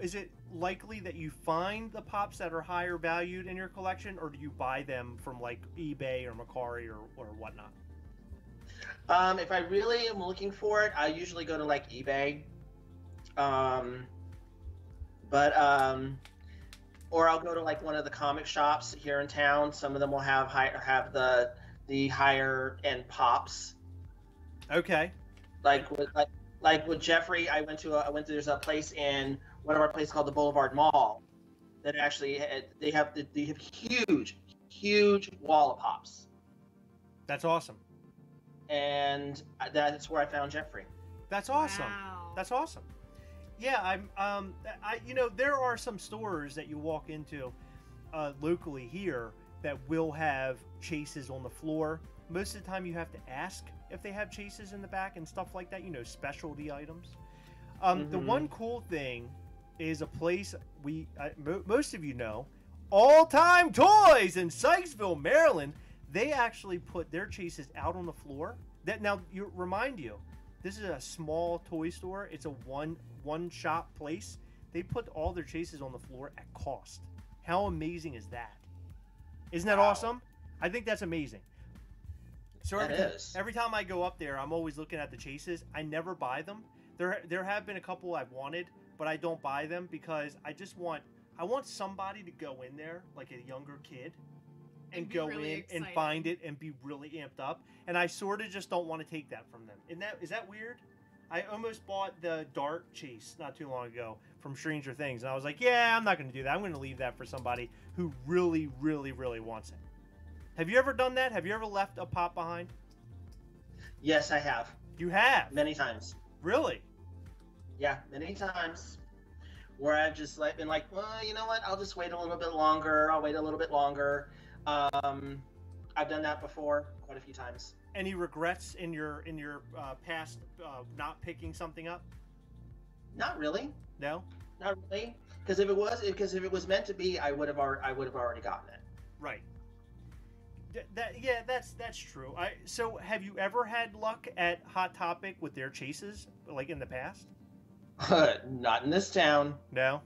is it likely that you find the pops that are higher valued in your collection, or do you buy them from like eBay or Mercari or whatnot? If I really am looking for it, I usually go to like eBay. Or I'll go to like one of the comic shops here in town. Some of them will have the higher end pops. Okay. Like with Jeffrey, there's a place in one of our places called the Boulevard Mall that actually they have huge wall of pops. That's awesome. And that's where I found Jeffrey. That's awesome. Wow. That's awesome. Yeah, there are some stores that you walk into locally here that will have chases on the floor. Most of the time you have to ask if they have chases in the back and stuff like that, specialty items. The one cool thing is a place most of you know, All Time Toys in Sykesville, Maryland. They actually put their chases out on the floor. This is a small toy store. It's a one shop place. They put all their chases on the floor at cost. How amazing is that? Isn't that awesome? I think that's amazing. So every time I go up there, I'm always looking at the chases. I never buy them. There have been a couple I've wanted, but I don't buy them because I want somebody to go in there, like a younger kid, and go really in excited. And find it and be really amped up. And I sort of just don't want to take that from them. Is that weird? I almost bought the dart chase not too long ago from Stranger Things, and I was like, yeah, I'm not going to do that. I'm going to leave that for somebody who really, really, really wants it. Have you ever done that? Have you ever left a pop behind? Yes, I have. You have? Many times. Really? Yeah, many times. Where I've just been like, well, you know what? I'll just wait a little bit longer. I'll wait a little bit longer. I've done that before quite a few times. Any regrets in your past not picking something up? Not really. No. Not really. Because if it was meant to be, I would have already gotten it. Right. That's true. So have you ever had luck at Hot Topic with their chases, like in the past? Not in this town. No.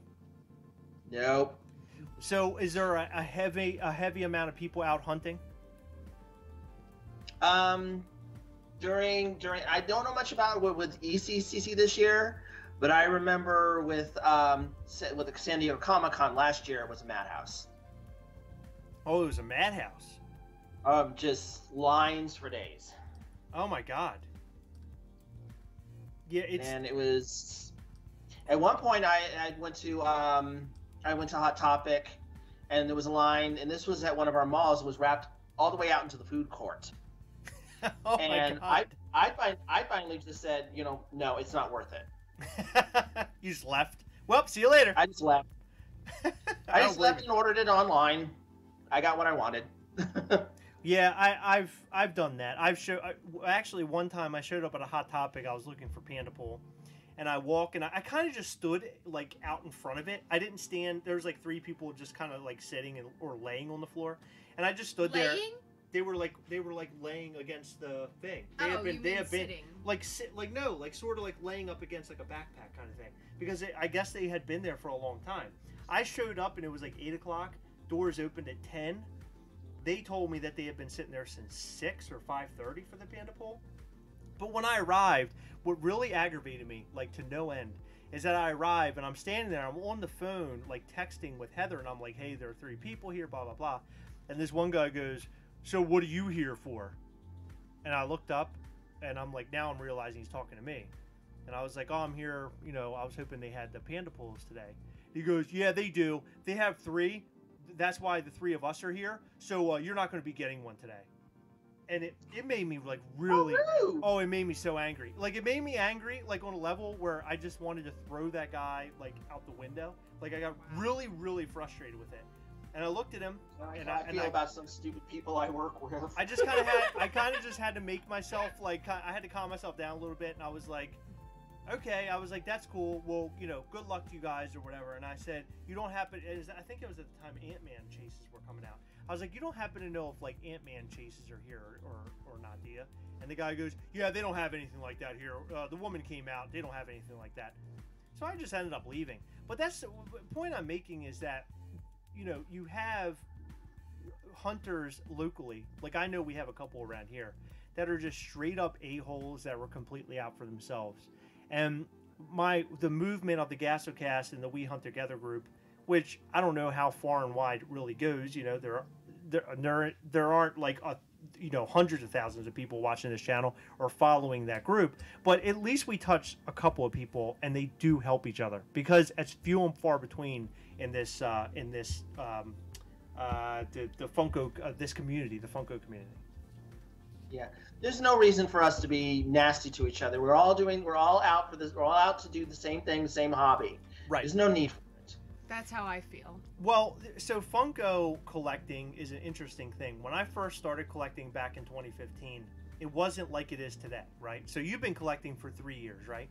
Nope. So is there a heavy amount of people out hunting? During I don't know much about it with ECCC this year, but I remember with the San Diego Comic-Con last year, it was a madhouse. Oh, it was a madhouse. Just lines for days. Oh my God. Yeah, and it was. At one point, I went to Hot Topic, and there was a line, and this was at one of our malls. It was wrapped all the way out into the food court. Oh and my God. I finally just said, no, it's not worth it. You just left. Well, see you later. I just left. I just left and ordered it online. I got what I wanted. Yeah, I've done that. Actually one time I showed up at a Hot Topic. I was looking for Panda Pool, and I walk and I kind of just stood like out in front of it. I didn't stand. There was like 3 people just kind of like sitting or laying on the floor, and I just stood there. They were like laying against the thing. They have been sitting. like sort of like laying up against like a backpack kind of thing, because I guess they had been there for a long time. I showed up and it was like 8 o'clock. Doors opened at 10. They told me that they had been sitting there since 6 or 5:30 for the Panda Pool. But when I arrived, what really aggravated me, like to no end, is that I arrive and I'm standing there. I'm on the phone, like texting with Heather, and I'm like, "Hey, there are 3 people here, blah blah blah." And this one guy goes, "So what are you here for?" And I looked up, and I'm like, now I'm realizing he's talking to me. And I was like, "Oh, I'm here. I was hoping they had the Panda Pools today." He goes, "Yeah, they do. They have 3. That's why the 3 of us are here. So you're not going to be getting one today." And it made me like really, it made me so angry. Like it made me angry, like on a level where I just wanted to throw that guy like out the window. Like I got really, really frustrated with it. And I looked at him, and I feel about some stupid people I work with. I kind of just had to make myself like, I had to calm myself down a little bit, and I was like, okay, that's cool. Well, good luck to you guys or whatever. And I said, you don't happen, I think it was at the time Ant-Man chases were coming out. I was like, you don't happen to know if like Ant-Man chases are here or not, do you? And the guy goes, yeah, they don't have anything like that here. The woman came out, they don't have anything like that. So I just ended up leaving. But that's the point I'm making, is that you have hunters locally, like I know we have a couple around here that are just straight up a-holes that were completely out for themselves. And the movement of the Gastlecast and the We Hunt Together group, which I don't know how far and wide it really goes, there aren't like hundreds of thousands of people watching this channel or following that group, but at least we touch a couple of people, and they do help each other, because it's few and far between in the Funko this community, the Funko community. Yeah, there's no reason for us to be nasty to each other. We're all out for this. We're all out to do the same thing, the same hobby. Right. There's no need for it. That's how I feel. Well, so Funko collecting is an interesting thing. When I first started collecting back in 2015, it wasn't like it is today, right? So you've been collecting for 3 years, right?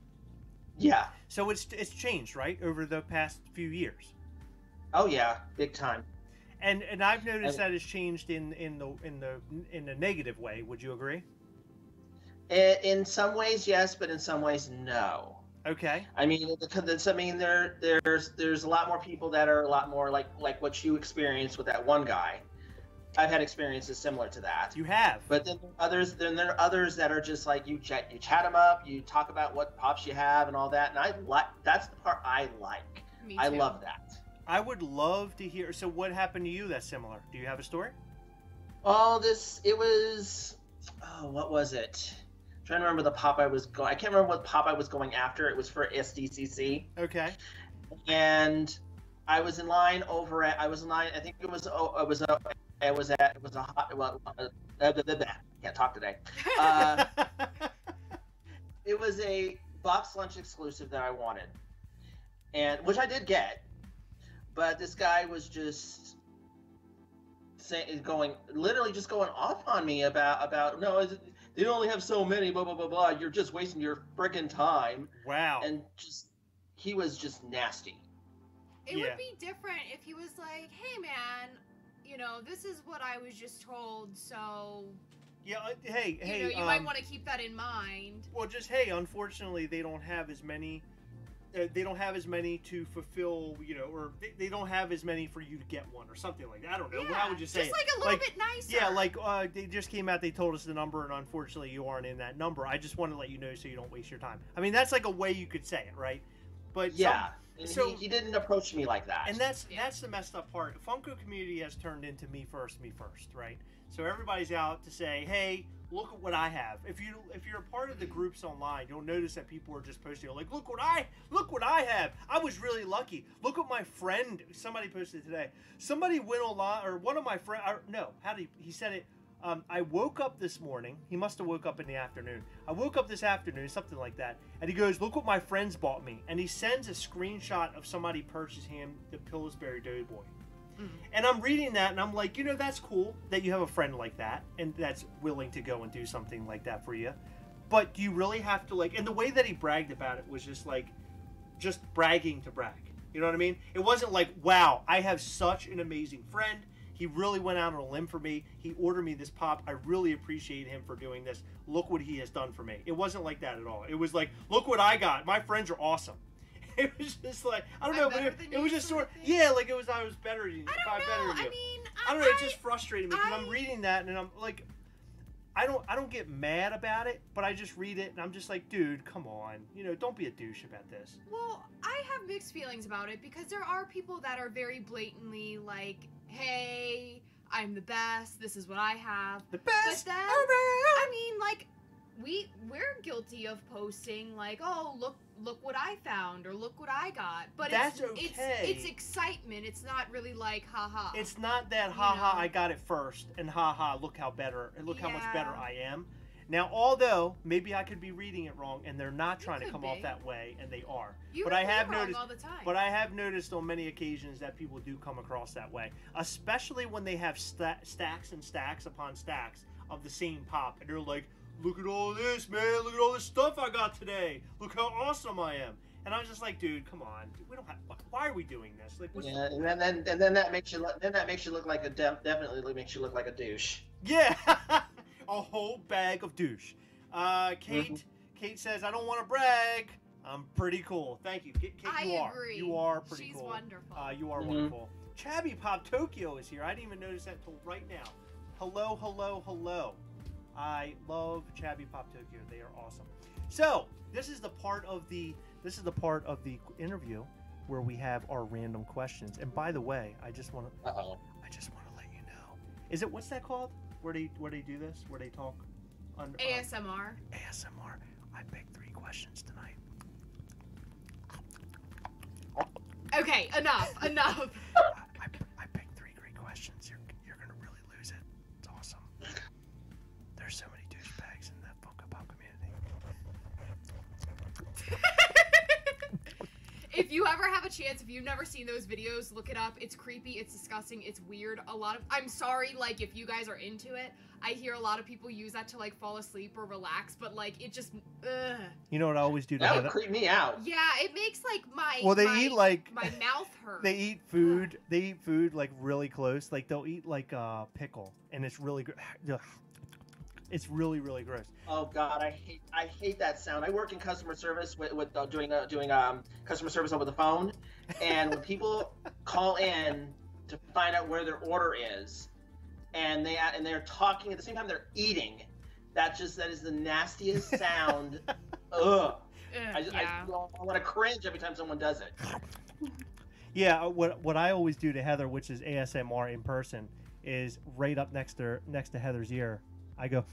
Yeah. So it's changed, right, over the past few years. Oh yeah, big time. And I've noticed that it's changed in a negative way. Would you agree? In some ways, yes, but in some ways, no. Okay. I mean, there's a lot more people that are a lot more like what you experienced with that one guy. I've had experiences similar to that. You have. But then there are others that are just like you chat them up, you talk about what pops you have and all that, and that's the part I like. Me too. I love that. I would love to hear. So what happened to you that's similar? Do you have a story? What was it? I'm trying to remember the pop I can't remember what pop I was going after. It was for SDCC. Okay. And I was in line I think it was a can't talk today. It was a box lunch exclusive that I wanted, and which I did get. But this guy was just going off on me about no, they only have so many, blah blah blah blah. You're just wasting your friggin' time. Wow. And just he was just nasty. It would be different if he was like, hey man, you know, this is what I was just told, so... Yeah, hey, you know, you might want to keep that in mind. Well, just, hey, unfortunately, they don't have as many... they don't have as many to fulfill, you know, or they don't have as many for you to get one or something like that. I don't know. Yeah, how would you say just like a little bit nicer. Yeah, like they just came out, they told us the number, and unfortunately you aren't in that number. I just want to let you know so you don't waste your time. I mean, that's like a way you could say it, right? But yeah, he didn't approach me like that. And that's the messed up part. The Funko community has turned into me first, right? So everybody's out to say, hey, look at what I have. If you're a part of the groups online, you'll notice that people are just posting like, look what I have. I was really lucky. Look what my friend. Somebody posted today. Somebody went online, or one of my friends. No, he said it. I woke up this morning. He must have woke up in the afternoon. I woke up this afternoon, something like that. And he goes, look what my friends bought me. And he sends a screenshot of somebody purchasing him the Pillsbury Doughboy. Mm-hmm. And I'm reading that, and I'm like, you know, that's cool that you have a friend like that, and that's willing to go and do something like that for you. But do you really have to, like, and the way that he bragged about it was just like, just bragging to brag. You know what I mean? It wasn't like, wow, I have such an amazing friend. He really went out on a limb for me. He ordered me this pop. I really appreciate him for doing this. Look what he has done for me. It wasn't like that at all. It was like, look what I got. My friends are awesome. It was just like, I don't know, but it was just sort of, yeah, like it was, I was better than you. I don't know. I mean, I don't know. It just frustrated me because I'm reading that and I'm like, I don't get mad about it, but I just read it and I'm just like, dude, come on, you know, don't be a douche about this. Well, I have mixed feelings about it because there are people that are very blatantly like, hey, I'm the best. This is what I have. The best. But then, I mean, like, we're guilty of posting like, oh, look what I found or look what I got. But that's okay. It's excitement. It's not really like haha. It's not that haha I got it first and haha look how much better I am. Now, although maybe I could be reading it wrong and they're not trying to come off that way, and they are. But I have noticed all the time. But I have noticed on many occasions that people do come across that way, especially when they have stacks and stacks upon stacks of the same pop, and they're like, look at all this, man. Look at all this stuff I got today. Look how awesome I am. And I was just like, dude, come on. We don't have. Why are we doing this? Like, yeah, and then that makes you look like definitely makes you look like a douche. Yeah, a whole bag of douche. Kate says, I don't want to brag. I'm pretty cool. Thank you, Kate. You are. Agree. You are pretty cool. She's wonderful. You are wonderful. Chabby Pop Tokyo is here. I didn't even notice that until right now. Hello, hello, hello. I love Chabby Pop Tokyo. They are awesome. So this is the part of the interview where we have our random questions. And by the way, I just want to let you know. Is it, what's that called? Where they do this? Where they talk? ASMR. ASMR. I picked 3 questions tonight. Okay, enough. I picked 3 great questions. You're gonna really lose it. It's awesome. There's so many douchebags in that Funko Pop community. If you ever have a chance, if you've never seen those videos, look it up. It's creepy, it's disgusting, it's weird. I'm sorry, like, if you guys are into it. I hear a lot of people use that to, like, fall asleep or relax, but, like, it just, ugh. You know what I always do to that would creep me out. Yeah, it makes, like, my mouth hurt. They eat food. They eat food, like, really close. Like, they'll eat, like, a pickle, and it's really good. It's really, really gross. Oh God, I hate that sound. I work in customer service with doing customer service over the phone, and when people call in to find out where their order is, and they're talking at the same time they're eating, that is the nastiest sound. Ugh. I want to cringe every time someone does it. Yeah, what I always do to Heather, which is ASMR in person, is right up next to Heather's ear. I go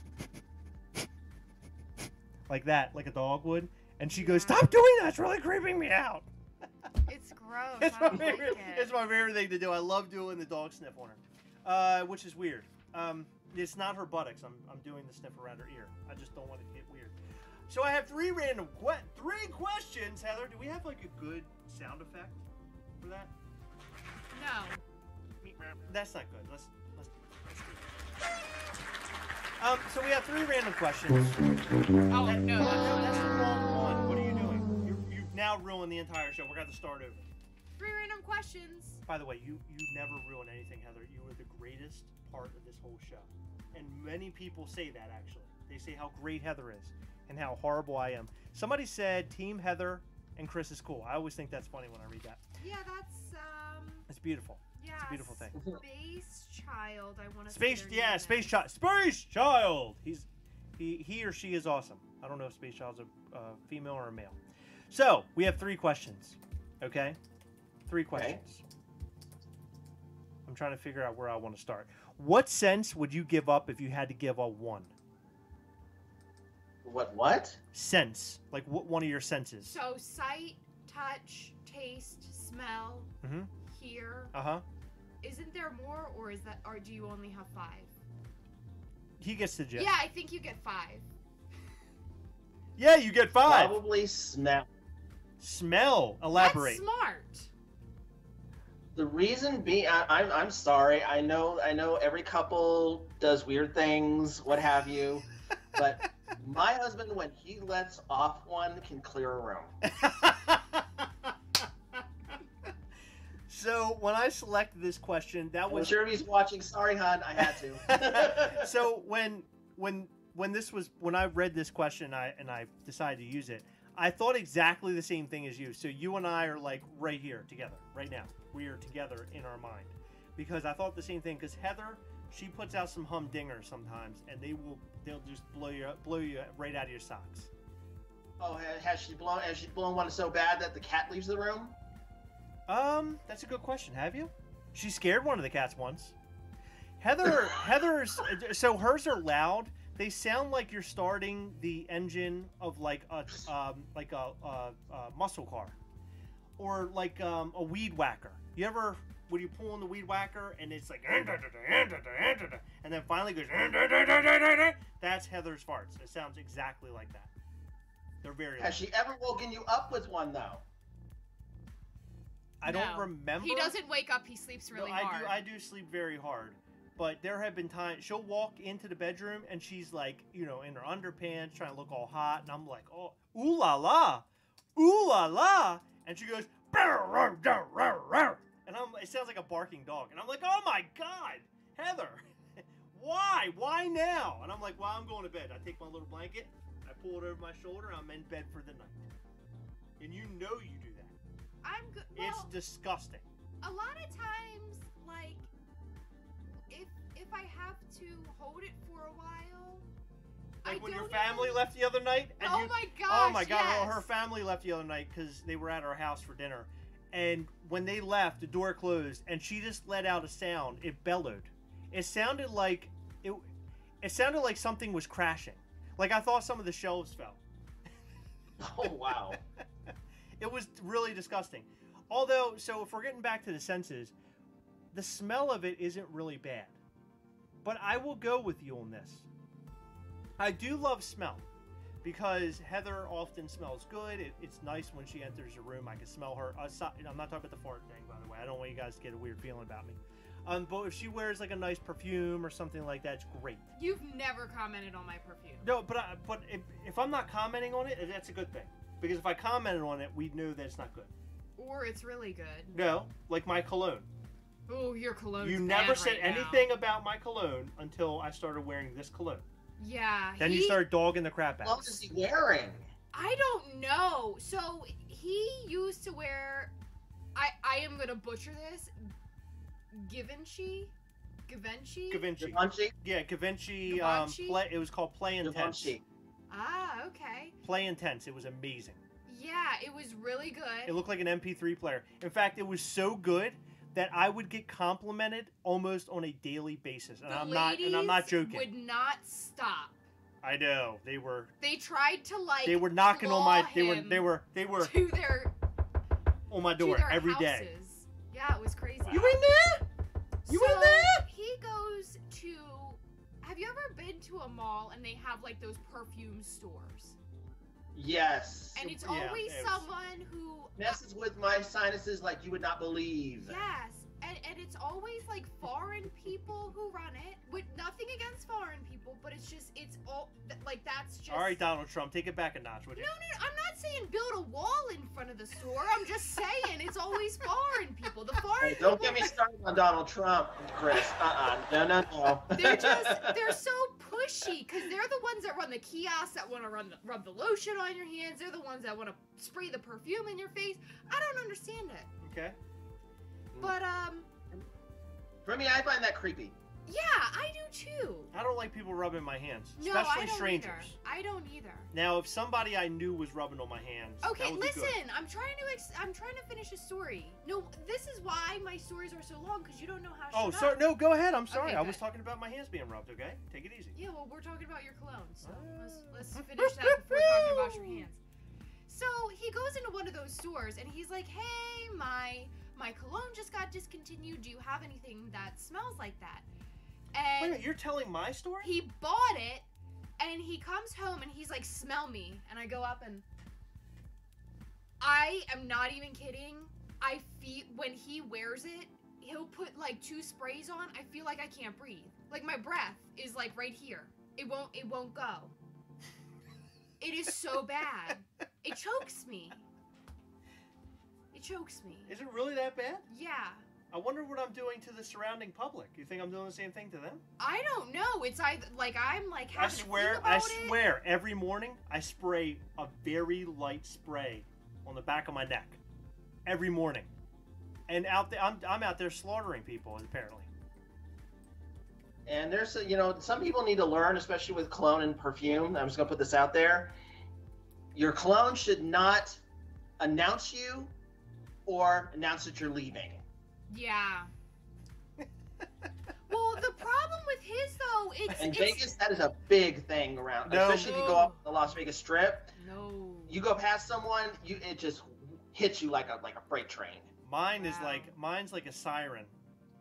like that, like a dog would, and she goes, "Stop doing that! It's really creeping me out." It's gross. It's my favorite thing to do. I love doing the dog sniff on her, which is weird. It's not her buttocks. I'm doing the sniff around her ear. I just don't want it to get weird. So I have 3 questions. Heather, do we have like a good sound effect for that? No. That's not good. Let's do it. So we have 3 random questions. Oh, no, that's the wrong one. What are you doing? now ruin the entire show. We're going to start over. 3 random questions. By the way, you never ruin anything, Heather. You are the greatest part of this whole show. And many people say that, actually. They say how great Heather is and how horrible I am. Somebody said Team Heather and Chris is cool. I always think that's funny when I read that. Yeah, that's It's beautiful. yeah, It's a beautiful thing. Space Child. I want to Space Child. Space Child. He or she is awesome. I don't know if Space Child's a female or a male. So we have 3 questions. Okay, 3 questions. I'm trying to figure out where I want to start. What sense would you give up if you had to give up one? What? Sense, like what one of your senses? So sight, touch, taste, smell, hear. Isn't there more, or do you only have 5? He gets the gist. Yeah, I think you get 5. Yeah, you get 5. Probably smell. Smell. Elaborate. That's smart. The reason being, I'm sorry. I know every couple does weird things, what have you, but my husband, when he lets off one, can clear a room. So when I selected this question, that was. I'm sure he's watching. Sorry, hon, I had to. So when I read this question, and I decided to use it, I thought exactly the same thing as you. So you and I are like right here together, right now. We are together in our mind, because I thought the same thing. Because Heather, she puts out some humdingers sometimes, and they'll just blow you right out of your socks. Oh, has she blown one so bad that the cat leaves the room? That's a good question. Have you? She scared one of the cats once. Heather's so hers are loud. They sound like you're starting the engine of like a muscle car, or like a weed whacker. You ever, when you pull on the weed whacker and it's like, and then finally goes, that's Heather's farts. It sounds exactly like that. They're very loud. Has she ever woken you up with one though? I don't remember. He doesn't wake up. He sleeps really hard. I do sleep very hard. But there have been times she'll walk into the bedroom and she's like, in her underpants, trying to look all hot. And I'm like, oh, ooh la la. Ooh la la. And she goes, and it sounds like a barking dog. And I'm like, oh my God, Heather, why? Why now? And I'm like, well, I'm going to bed. I take my little blanket, I pull it over my shoulder, I'm in bed for the night. And you do that. I'm good. Well, it's disgusting. A lot of times, like, if I have to hold it for a while, like when your family left the other night. And my gosh! Oh my God! Yes. Her family left the other night because they were at our house for dinner, and when they left, the door closed, and she just let out a sound. It bellowed. It sounded like It sounded like something was crashing. Like I thought some of the shelves fell. Oh wow! It was really disgusting. Although, so if we're getting back to the senses, the smell of it isn't really bad. But I will go with you on this. I do love smell because Heather often smells good. It's nice when she enters a room. I can smell her. I'm not talking about the fart thing, by the way. I don't want you guys to get a weird feeling about me. But if she wears like a nice perfume or something like that, it's great. You've never commented on my perfume. No, but if I'm not commenting on it, that's a good thing. Because if I commented on it, we'd know that it's not good. Or it's really good. No, like my cologne. Oh, your cologne. You never said anything about my cologne until I started wearing this cologne. Yeah. Then you started dogging the crap out. What is he wearing? I don't know. So he used to wear. I am gonna butcher this. Givenchy. Yeah, Givenchy. It was called Play Intense. Ah, okay. Play Intense. It was amazing. Yeah, it was really good. It looked like an MP3 player. In fact, it was so good that I would get complimented almost on a daily basis, and I'm not joking. Would not stop. I know they were. They tried to like. They were knocking on my. They were to their. On my door every day. Yeah, it was crazy. You in there? You in there? He goes to. Have you ever been to a mall and they have like those perfume stores? Yes. And it's always someone who messes with my sinuses like you would not believe. Yes. And it's always like foreign people who run it. With nothing against foreign people, but it's Like, that's just... All right, Donald Trump, take it back a notch, would you? No, I'm not saying build a wall in front of the store. I'm just saying it's always foreign people. The foreign Hey, don't get me started on Donald Trump, Chris. No. They're so pushy because they're the ones that run the kiosks, that want to rub the lotion on your hands. They're the ones that want to spray the perfume in your face. I don't understand it. Okay. But, For me, I find that creepy. yeah, I do too. I don't like people rubbing my hands, No, especially I don't strangers. either. I don't either. Now, if somebody I knew was rubbing on my hands, Okay, that would be listen. good. I'm trying to finish a story. No, this is why my stories are so long because you don't know how to. Oh, shut sorry. up. No, go ahead. I'm sorry. Okay, I was good. talking about my hands being rubbed. Okay, take it easy. Yeah, well, we're talking about your cologne, so let's finish that before talking about your hands. So he goes into one of those stores and he's like, "Hey, my cologne just got discontinued. Do you have anything that smells like that?" Wait a And minute, you're telling my story? he bought it, and he comes home and he's like, "Smell me," and I go up and I am not even kidding. I feel when he wears it, he'll put like 2 sprays on. I feel like I can't breathe. Like my breath is like right here. It won't go. It is so bad. It chokes me. It chokes me. Is it really that bad? Yeah. I wonder what I'm doing to the surrounding public. You think I'm doing the same thing to them? I don't know. It's either like I'm like I having swear, to think about it. every morning I spray a very light spray on the back of my neck. Every morning. And I'm out there slaughtering people, apparently. And there's, some people need to learn, especially with cologne and perfume. I'm just going to put this out there. Your cologne should not announce you or announce that you're leaving. Yeah. Well, the problem with his though, In Vegas, that is a big thing around, No. especially if you go up the Las Vegas Strip. No. You go past someone, it just hits you like a freight train. Mine's Wow. like a siren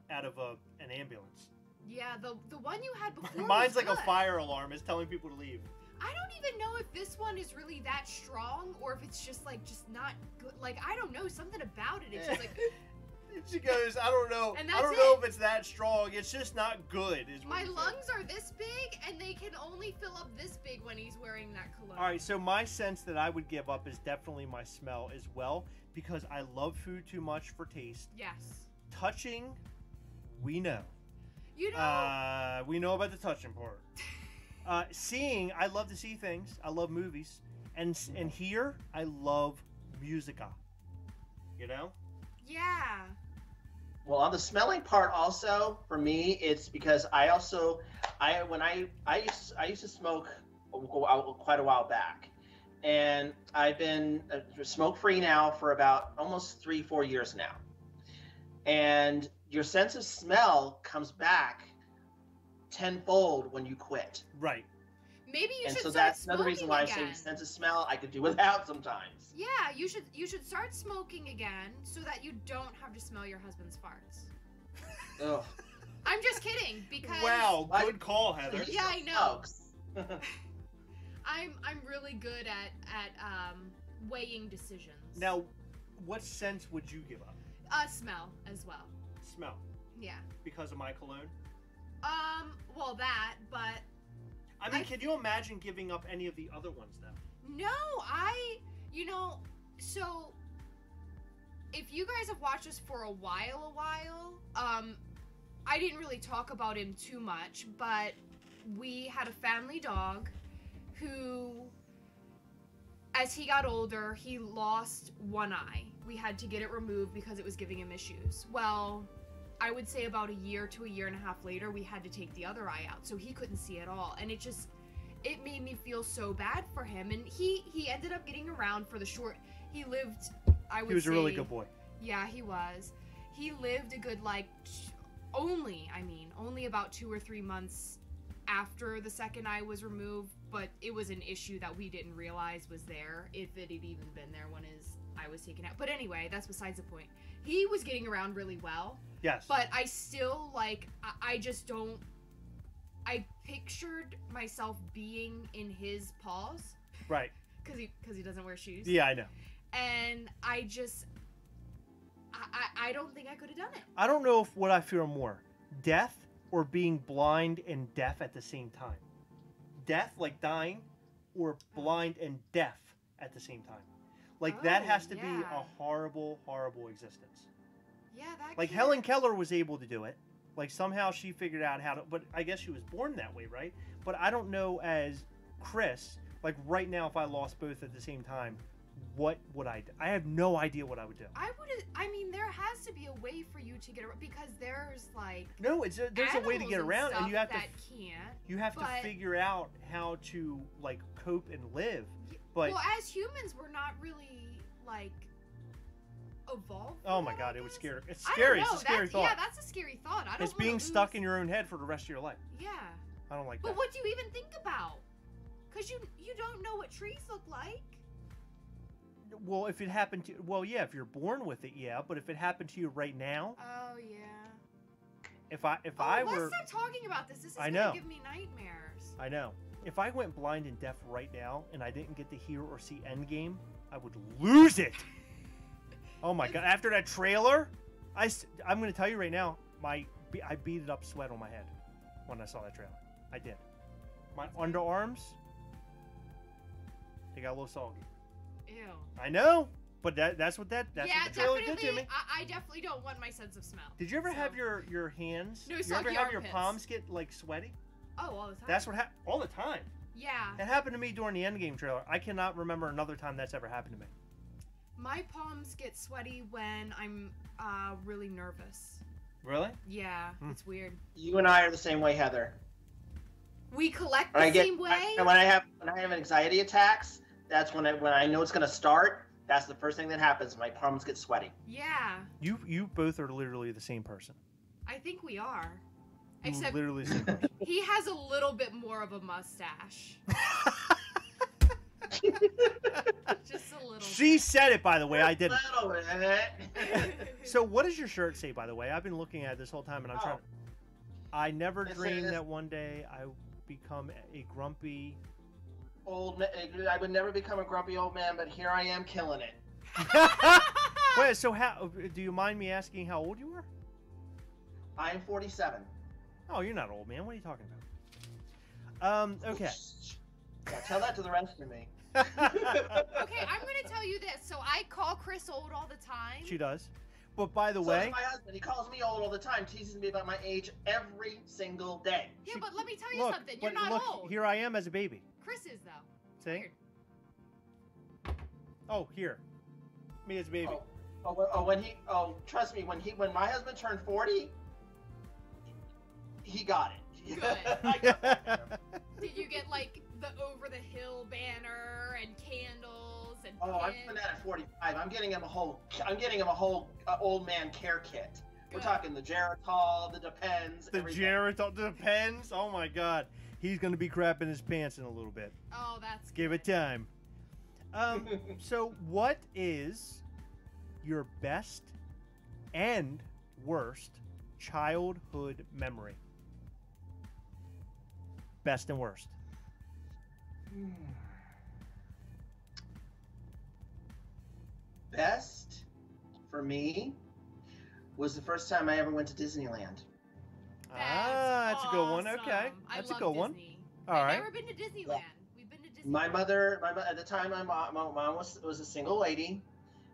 out of an ambulance. Yeah, the one you had before. Mine's was like a good. fire alarm. It's telling people to leave. I don't even know if this one is really that strong or if it's just not good. Like I don't know, something about it. It's just like She goes, I don't know. And I that's don't know it. if it's that strong. It's just not good. Is what my he said. lungs are this big and they can only fill up this big when he's wearing that cologne. All right, so my sense that I would give up is definitely my smell as well because I love food too much for taste. Yes. Touching, we know. You know. We know about the touching part. Seeing, I love to see things. I love movies, and here I love musica. You know. Yeah. Well, on the smelling part, also for me, it's because I used to smoke quite a while back, and I've been smoke free now for about almost 3-4 years now, and your sense of smell comes back tenfold when you quit. Right. Maybe you And should so start that's another reason why I smoking say again. sense of smell I could do without sometimes. Yeah, you should start smoking again so that you don't have to smell your husband's farts. Ugh. I'm just kidding because Wow, What? good call, Heather. Yeah, I know. Smokes. I'm really good at weighing decisions. Now, what sense would you give up? Smell as well. Smell. Yeah. Because of my cologne? Well that, but I mean, I- can you imagine giving up any of the other ones, though? no, so if you guys have watched us for a while, I didn't really talk about him too much, but we had a family dog who, as he got older, he lost one eye. We had to get it removed because it was giving him issues. Well, I would say about a year to a year and a half later, we had to take the other eye out, so he couldn't see at all. And it made me feel so bad for him. And he ended up getting around for the short. He lived, I would say. He was a really good boy. Yeah, he was. He lived a good, only about 2 or 3 months after the second eye was removed, but it was an issue that we didn't realize was there, if it had even been there when his eye was taken out. But anyway, that's besides the point. He was getting around really well, Yes. but I still, I just don't, I pictured myself being in his paws, Right. because he doesn't wear shoes. Yeah, I know. And I just, I don't think I could have done it. I don't know what I fear more, death or being blind and deaf at the same time. death, like dying, or blind and deaf at the same time. Like that has to be a horrible, horrible existence. Yeah, that. Like Helen Keller was able to do it. Like somehow she figured out how to, but I guess she was born that way, right? But I don't know as Chris, like right now, if I lost both at the same time, what would I do? I have no idea what I would do. I mean, there has to be a way for you to get around, because there's like. No, there's a way to get around, and you have to. Can't. You have to figure out how to like cope and live. But well, as humans, we're not really like evolved. Oh my God, it was scary. It's scary. It's a scary thought. Yeah, that's a scary thought. I don't. It's being stuck in your own head for the rest of your life. Yeah. I don't like that. But what do you even think about? Because you don't know what trees look like. Well, if it happened to, well, yeah, if you're born with it, yeah. But if it happened to you right now. Oh yeah. If I were. Let's stop talking about this. This is gonna give me nightmares. I know. If I went blind and deaf right now and I didn't get to hear or see Endgame, I would lose it. Oh my God! After that trailer, I'm going to tell you right now, I beaded up sweat on my head when I saw that trailer. I did. My underarms, they got a little soggy. Ew. I know, but that's what the trailer did to me. I definitely don't want my sense of smell. Did you ever have your hands? No, you ever have your palms get like sweaty? Oh, all the time. That's what happened all the time. Yeah. It happened to me during the Endgame trailer. I cannot remember another time that's ever happened to me. My palms get sweaty when I'm really nervous. Really? Yeah, it's weird. You and I are the same way, Heather. We collect the same way. When I have anxiety attacks, that's when I know it's gonna start. That's the first thing that happens. My palms get sweaty. Yeah. You both are literally the same person. I think we are. You're Except literally the same person. He has a little bit more of a mustache. Just a little. She said it, by the way. I didn't. A little bit. So, what does your shirt say, by the way? I've been looking at it this whole time, and I'm trying. I never dreamed that one day I would become a grumpy old man. I would never become a grumpy old man, but here I am killing it. Wait, so how? Do you mind me asking how old you are? I am 47. Oh, you're not old, man. What are you talking about? Okay. Yeah, tell that to the rest of me. Okay, I'm gonna tell you this. So I call Chris old all the time. She does. But by the So way, does my husband. He calls me old all the time, teases me about my age every single day. Yeah, but let me tell you something. You're not old. Here I am as a baby. Chris is though. See? Weird. Oh, here. Me as a baby. Trust me, when my husband turned 40, he got it. Good. Did you get like the over the hill banner and candles and I'm doing that at 45. I'm getting him a whole old man care kit. We're talking the Geritol, the Depends, everything. Geritol, the Depends. Oh my God, he's gonna be crapping his pants in a little bit. Oh, that's Give it time. So what is your best and worst childhood memory? Best and worst. Best for me was the first time I ever went to Disneyland. That's a good one. Okay, that's a good one. All right. I've never been to Disneyland. Yeah. We've been to Disneyland. My mother at the time, my mom was a single lady,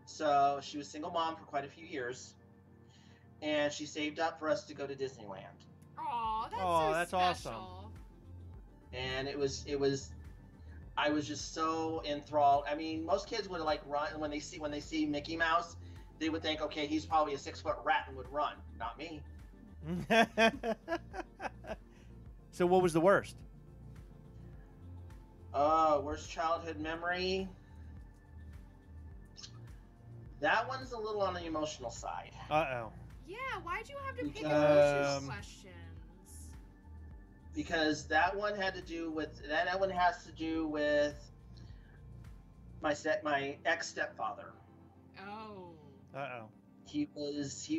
so she was single mom for quite a few years, and she saved up for us to go to Disneyland. Oh, that's so awesome. And it was I was just so enthralled. I mean, most kids would like run when they see Mickey Mouse, they would think, okay, he's probably a 6-foot rat and would run. Not me. So what was the worst? Worst childhood memory. That one's a little on the emotional side. Uh-oh. Yeah, why'd you have to pick emotional questions? Because that one has to do with my ex stepfather. Oh. Uh-oh. He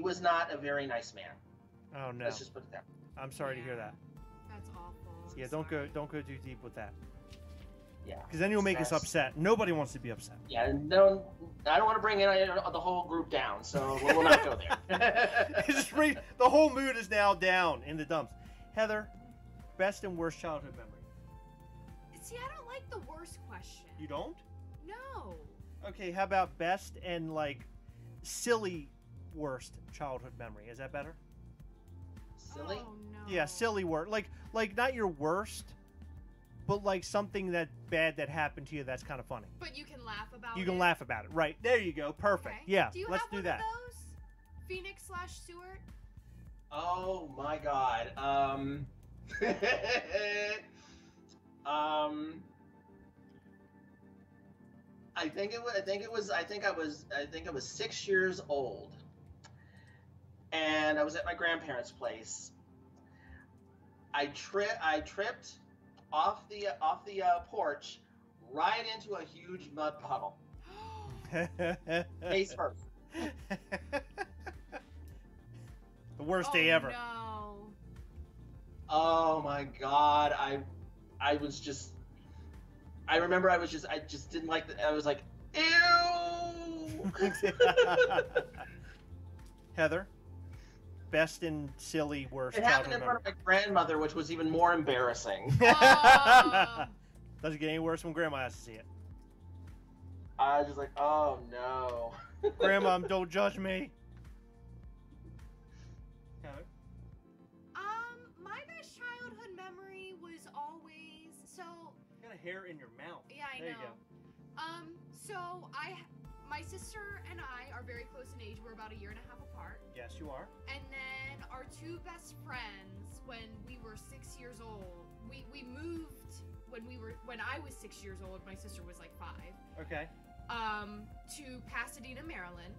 was not a very nice man. Oh no. Let's just put it there. I'm sorry to hear that. That's awful. Yeah, don't go too deep with that. Yeah. Because then you'll make us upset. Nobody wants to be upset. Yeah, no, I don't want to bring the whole group down, so we'll not go there. The whole mood is now down in the dumps. Heather, best and worst childhood memory. See, I don't like the worst question. You don't? No. Okay, how about best and like silly worst childhood memory? Is that better? Silly? Oh, no. Yeah, silly word. Like not your worst, but like something that bad that happened to you that's kind of funny. But you can laugh about it. You can laugh about it. Right. There you go. Perfect. Okay. Yeah, Do you let's have do one that. of those? Phoenix/Stewart? Oh my God. I think I was 6 years old, and I was at my grandparents' place. I tripped off the porch right into a huge mud puddle, face first. The worst day ever. No. Oh my God! I was just. I remember I just didn't like I was like, ew. Heather, best and silly worst It happened childhood in front of my grandmother, which was even more embarrassing. Oh. Doesn't get any worse when Grandma has to see it. I was just like, oh no. Grandma, don't judge me. Heather? My best childhood memory was always so. You got a hair in your mouth. Yeah, I There know. you go. So my sister and I are very close in age. We're about 1.5 years apart. Yes, you are. And then our two best friends, when we were 6 years old, we moved when I was 6 years old. My sister was like 5. Okay. To Pasadena, Maryland.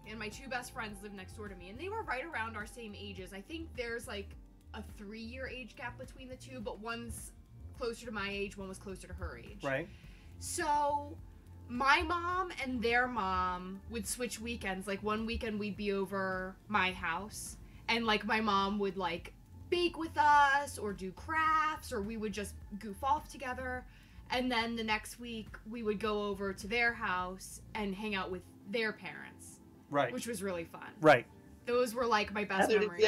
And my two best friends lived next door to me, and they were right around our same ages. I think there's like a 3-year age gap between the two, but one's closer to my age, one was closer to her age. Right. So my mom and their mom would switch weekends. Like one weekend we'd be over my house, and like my mom would like bake with us or do crafts, or we would just goof off together. And then the next week we would go over to their house and hang out with their parents. Right. Which was really fun. Right. Those were like my best Heather, memories.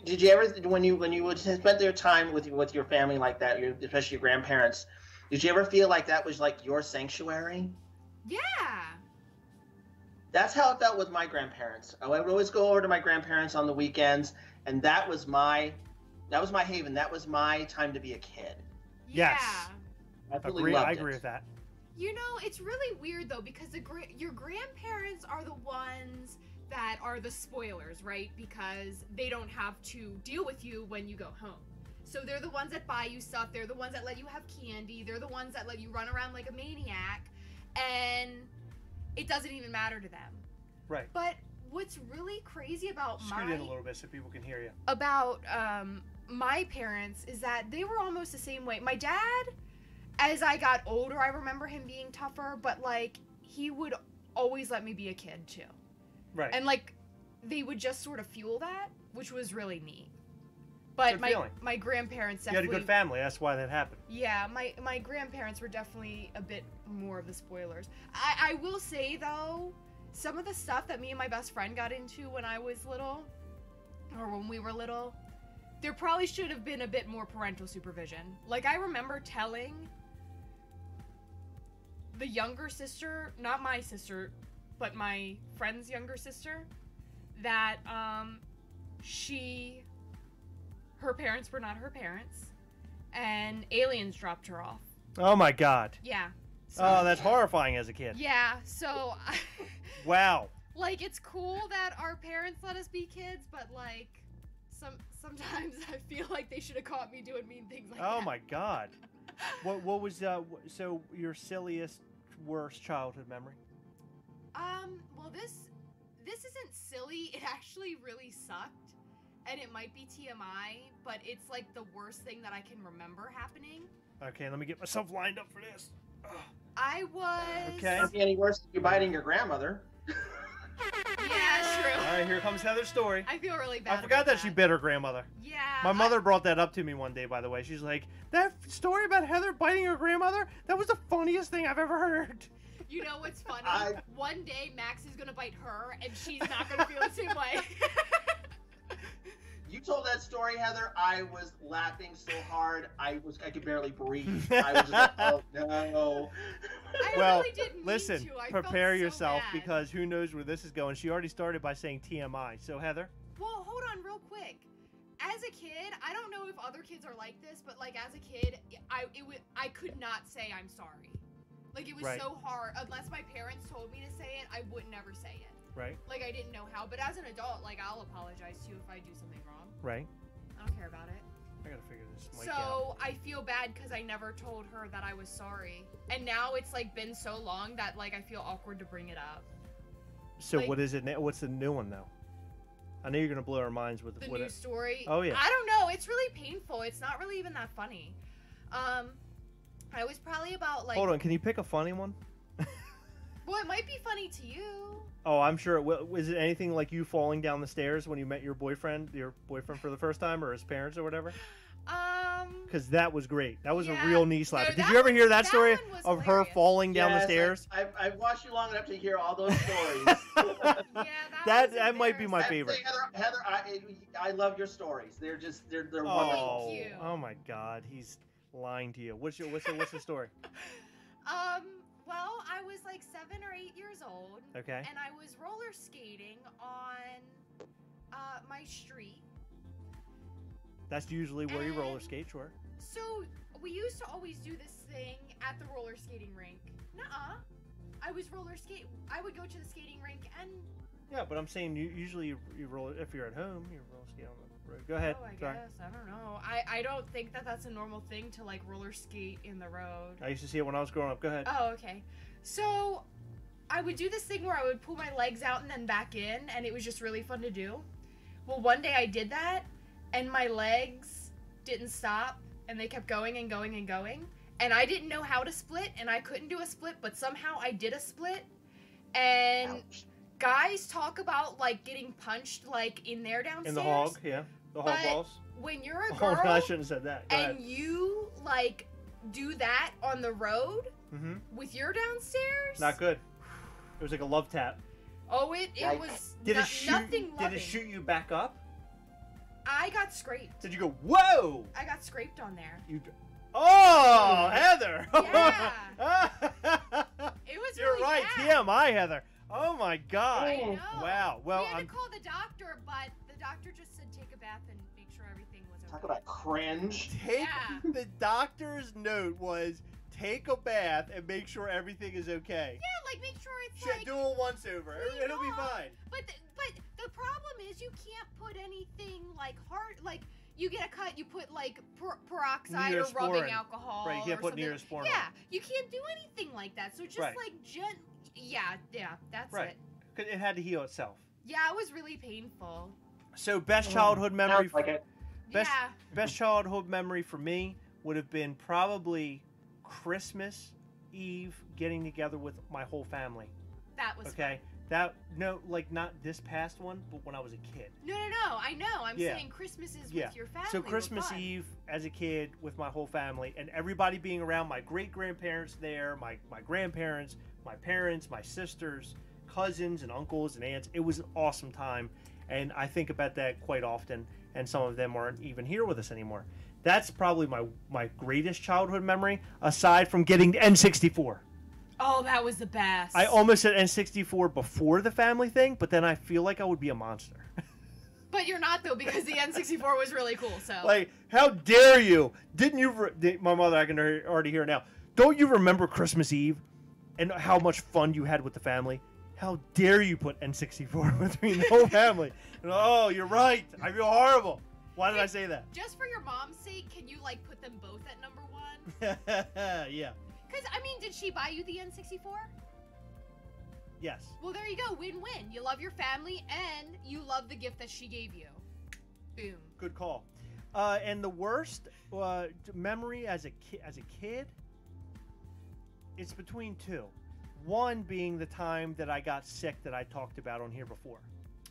did you ever when you would spend your time with your family like that, especially your grandparents, did you ever feel like that was like your sanctuary? Yeah. That's how it felt with my grandparents. I would always go over to my grandparents on the weekends, and that was my haven. That was my time to be a kid. Yes. Yeah. I really loved I it. agree with that. You know, it's really weird though, because your grandparents are the ones that are the spoilers, right? Because they don't have to deal with you when you go home. So they're the ones that buy you stuff. They're the ones that let you have candy. They're the ones that let you run around like a maniac, and it doesn't even matter to them. Right. But what's really crazy about Scoot in a little bit so people can hear you. my parents is that they were almost the same way. My dad, as I got older, I remember him being tougher, but like he would always let me be a kid too. Right. And like they would just sort of fuel that, which was really neat. But my grandparents definitely. You had a good family. That's why that happened. Yeah, my grandparents were definitely a bit more of the spoilers. I will say though, some of the stuff that me and my best friend got into when I was little, or when we were little, there probably should have been a bit more parental supervision. Like I remember telling the younger sister, not my sister, but my friend's younger sister, that her parents were not her parents, and aliens dropped her off. Oh my God. Yeah. So, Oh, that's horrifying as a kid. yeah, so Wow. like it's cool that our parents let us be kids, but like sometimes I feel like they should have caught me doing mean things like that. Oh my God. What was so your silliest, worst childhood memory? Well, this isn't silly. It actually really sucked, and it might be TMI, but it's like the worst thing that I can remember happening. Okay, let me get myself lined up for this. Ugh. I was. Okay. Can't be any worse than you biting your grandmother. Yeah, true. All right, here comes Heather's story. I feel really bad. I forgot about that she bit her grandmother. Yeah. My mother brought that up to me one day, by the way. She's like, that story about Heather biting her grandmother, that was the funniest thing I've ever heard. You know what's funny? One day Max is gonna bite her, and she's not gonna feel the same way. You told that story, Heather. I was laughing so hard, I could barely breathe. I was just like, oh no. Well, really didn't mean listen, to. I prepare felt so yourself bad. because who knows where this is going. She already started by saying TMI. So, Heather? Well, hold on real quick. As a kid, I don't know if other kids are like this, but like as a kid, I could not say I'm sorry. Like it was Right. so hard. Unless my parents told me to say it, I would never say it. Right. Like I didn't know how. But as an adult, like I'll apologize to you if I do something wrong. Right. I don't care about it. I gotta figure this mic out. So I feel bad because I never told her that I was sorry, and now it's like been so long that like I feel awkward to bring it up. So like- what is it now? What's the new one now? I know you're gonna blow our minds with The what new it. story. Oh, yeah. I don't know. It's really painful. It's not really even that funny. I was probably about like. Hold on, can you pick a funny one? Well, it might be funny to you. Oh, I'm sure it will. Was it anything like you falling down the stairs when you met your boyfriend for the first time, or his parents or whatever? Because that was great. That was Yeah. a real knee slapper. No, Did that you ever one- hear that that story one was of her hilarious. falling down the Yes, stairs? I've watched you long enough to hear all those stories. Yeah, That might be my I have to favorite. say, Heather, I love your stories. They're wonderful. Oh, you. oh my God, he's lying to you. What's the story? Well, I was like 7 or 8 years old. Okay. And I was roller skating on my street. That's usually where you roller And- skate, sure. So we used to always do this thing at the roller skating rink. Nuh-uh. I would go to the skating rink and. Yeah, but I'm saying usually you roll if you're at home, you roller skate on the road. Go ahead. Oh, I Sorry. guess. I don't know. I don't think that that's a normal thing to like roller skate in the road. I used to see it when I was growing up. Go ahead. Oh, okay. So I would do this thing where I would pull my legs out and then back in, and it was just really fun to do. Well, one day I did that, and my legs didn't stop, and they kept going and going and going. And I didn't know how to split, and I couldn't do a split, but somehow I did a split. And Ouch. guys talk about like getting punched like in there downstairs. In the hog, yeah. The hog But balls. When you're a Oh, girl no, I shouldn't have said that. Go and ahead. you like do that on the road Mm-hmm. with your downstairs, Not good. It was like a love tap. Oh, it Yikes. was Did no- it shoot? nothing Did loving. it shoot you back up? I got scraped. Did you go whoa? I got scraped on there. You. Oh, Heather. Yeah. It was You're really right. bad. TMI, Heather. Oh my God. I know. Wow. Well, we had I'm. to call the doctor, but the doctor just said take a bath and make sure everything was okay. Talk about cringe. Take Yeah. the doctor's note was take a bath and make sure everything is okay. Yeah, like make sure it's Shit, like. do it once over. clean It'll be off. fine. But the problem is you can't put anything like hard like. You get a cut, you put like peroxide or rubbing Neosporin. alcohol. Right, you can't or put something. Neosporin on. Yeah, you can't do anything like that. So just Right. like yeah, that's Right. it. 'Cause it had to heal itself. Yeah, it was really painful. So best childhood memory. Sounds like it. Best Yeah. best childhood memory for me would have been probably Christmas Eve getting together with my whole family. That was Okay, that no, like not this past one, but when I was a kid. No, I know. I'm Yeah. saying Christmases Yeah. with your family. So were Christmas fun. Eve as a kid with my whole family and everybody being around, my great grandparents there, my grandparents, my parents, my sisters, cousins and uncles and aunts. It was an awesome time, and I think about that quite often. And some of them aren't even here with us anymore. That's probably my greatest childhood memory, aside from getting the N64. Oh, that was the best. I almost said N64 before the family thing, but then I feel like I would be a monster. But you're not though, because the N64 was really cool. So. Like, how dare you? Didn't you? My mother, I can already hear now. Don't you remember Christmas Eve and how much fun you had with the family? How dare you put N64 between the whole family? And, oh, you're right. I feel horrible. Why did I say that? Just for your mom's sake, can you like put them both at number 1? Yeah. Because I mean, did she buy you the N64? Yes. Well, there you go. Win-win. You love your family and you love the gift that she gave you. Boom. Good call. And the worst memory as a kid, it's between two. One being the time that I got sick that I talked about on here before.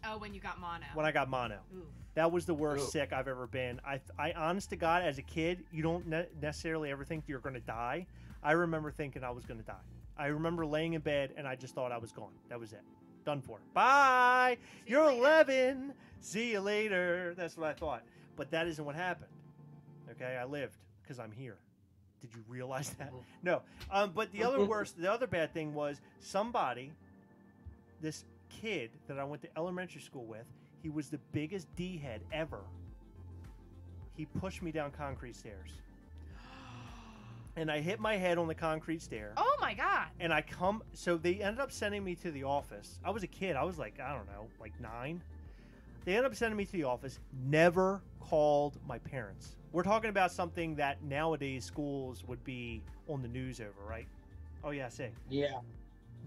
Oh, when you got mono. When I got mono. Ooh. That was the worst Ooh. sick I've ever been. I honest to God, as a kid, you don't necessarily ever think you're going to die. I remember thinking I was going to die. I remember laying in bed and I just thought I was gone. That was it. Done for. Bye. See you You're later. 11. See you later. That's what I thought. But that isn't what happened. Okay, I lived because I'm here. Did you realize that? No. But the other bad thing was somebody, this kid that I went to elementary school with, he was the biggest D-head ever. He pushed me down concrete stairs. And I hit my head on the concrete stair. Oh my god. And so they ended up sending me to the office. I was a kid. I was like, I don't know, like 9. They ended up sending me to the office. Never called my parents. We're talking about something that nowadays schools would be on the news over, right? Oh, yeah, see. Yeah.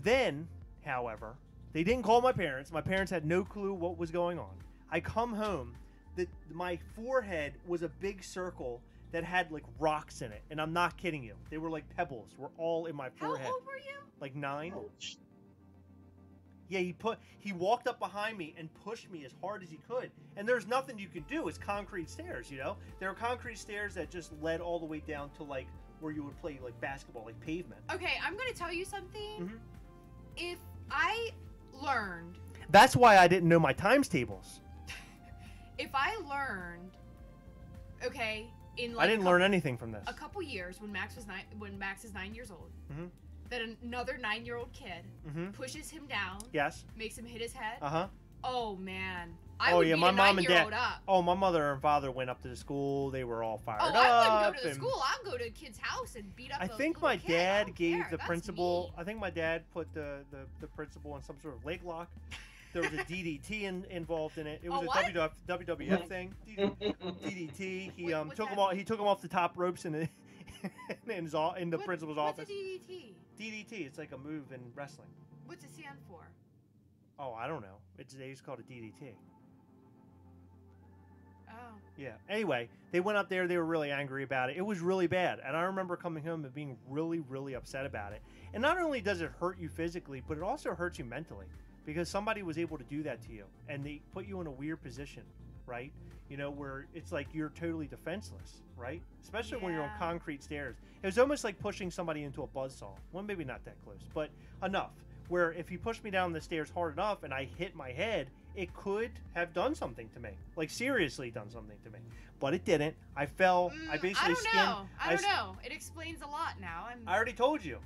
Then, however, they didn't call my parents. My parents had no clue what was going on. I come home. My forehead was a big circle that had like rocks in it. And I'm not kidding you. They were like pebbles. Were all in my forehead. How old were you? Like 9. Ouch. Yeah, he walked up behind me and pushed me as hard as he could. And there's nothing you could do. It's concrete stairs, you know? There are concrete stairs that just led all the way down to like where you would play like basketball, like pavement. Okay, I'm gonna tell you something. Mhm. If I learned, That's why I didn't know my times tables. if I learned, okay, in like I didn't learn anything from this. a couple years when Max is 9 years old, Mhm. that another 9-year-old kid Mhm. pushes him down, Yes. makes him hit his head. Uh-huh. Oh man, I Oh, would yeah, beat my a mom and 9-year-old dad- up. Oh, my mother and father went up to the school. They were all fired Oh, up. I wouldn't go to the and school. I'll go to a kid's house and beat up. I the think little my kid. I dad don't gave care. the That's principal. mean. I think my dad put the principal on some sort of leg lock. There was a DDT involved in it. It was A a what? WWF thing. DDT. He What's took that him off. He took him off the top ropes in the in the principal's What's office. a DDT? DDT. It's like a move in wrestling. What's it stand for? Oh, I don't know. They just called it DDT. Oh. Yeah. Anyway, they went up there. They were really angry about it. It was really bad. And I remember coming home and being really, really upset about it. And not only does it hurt you physically, but it also hurts you mentally because somebody was able to do that to you. And they put you in a weird position, right? You know, where it's like you're totally defenseless, right? Especially when you're on Yeah. concrete stairs. It was almost like pushing somebody into a buzzsaw. Well, maybe not that close, but enough. Where if you pushed me down the stairs hard enough and I hit my head, it could have done something to me. Like, seriously done something to me. But it didn't. I fell. I basically I don't skinned. know. I don't know. It explains a lot now. I already told you.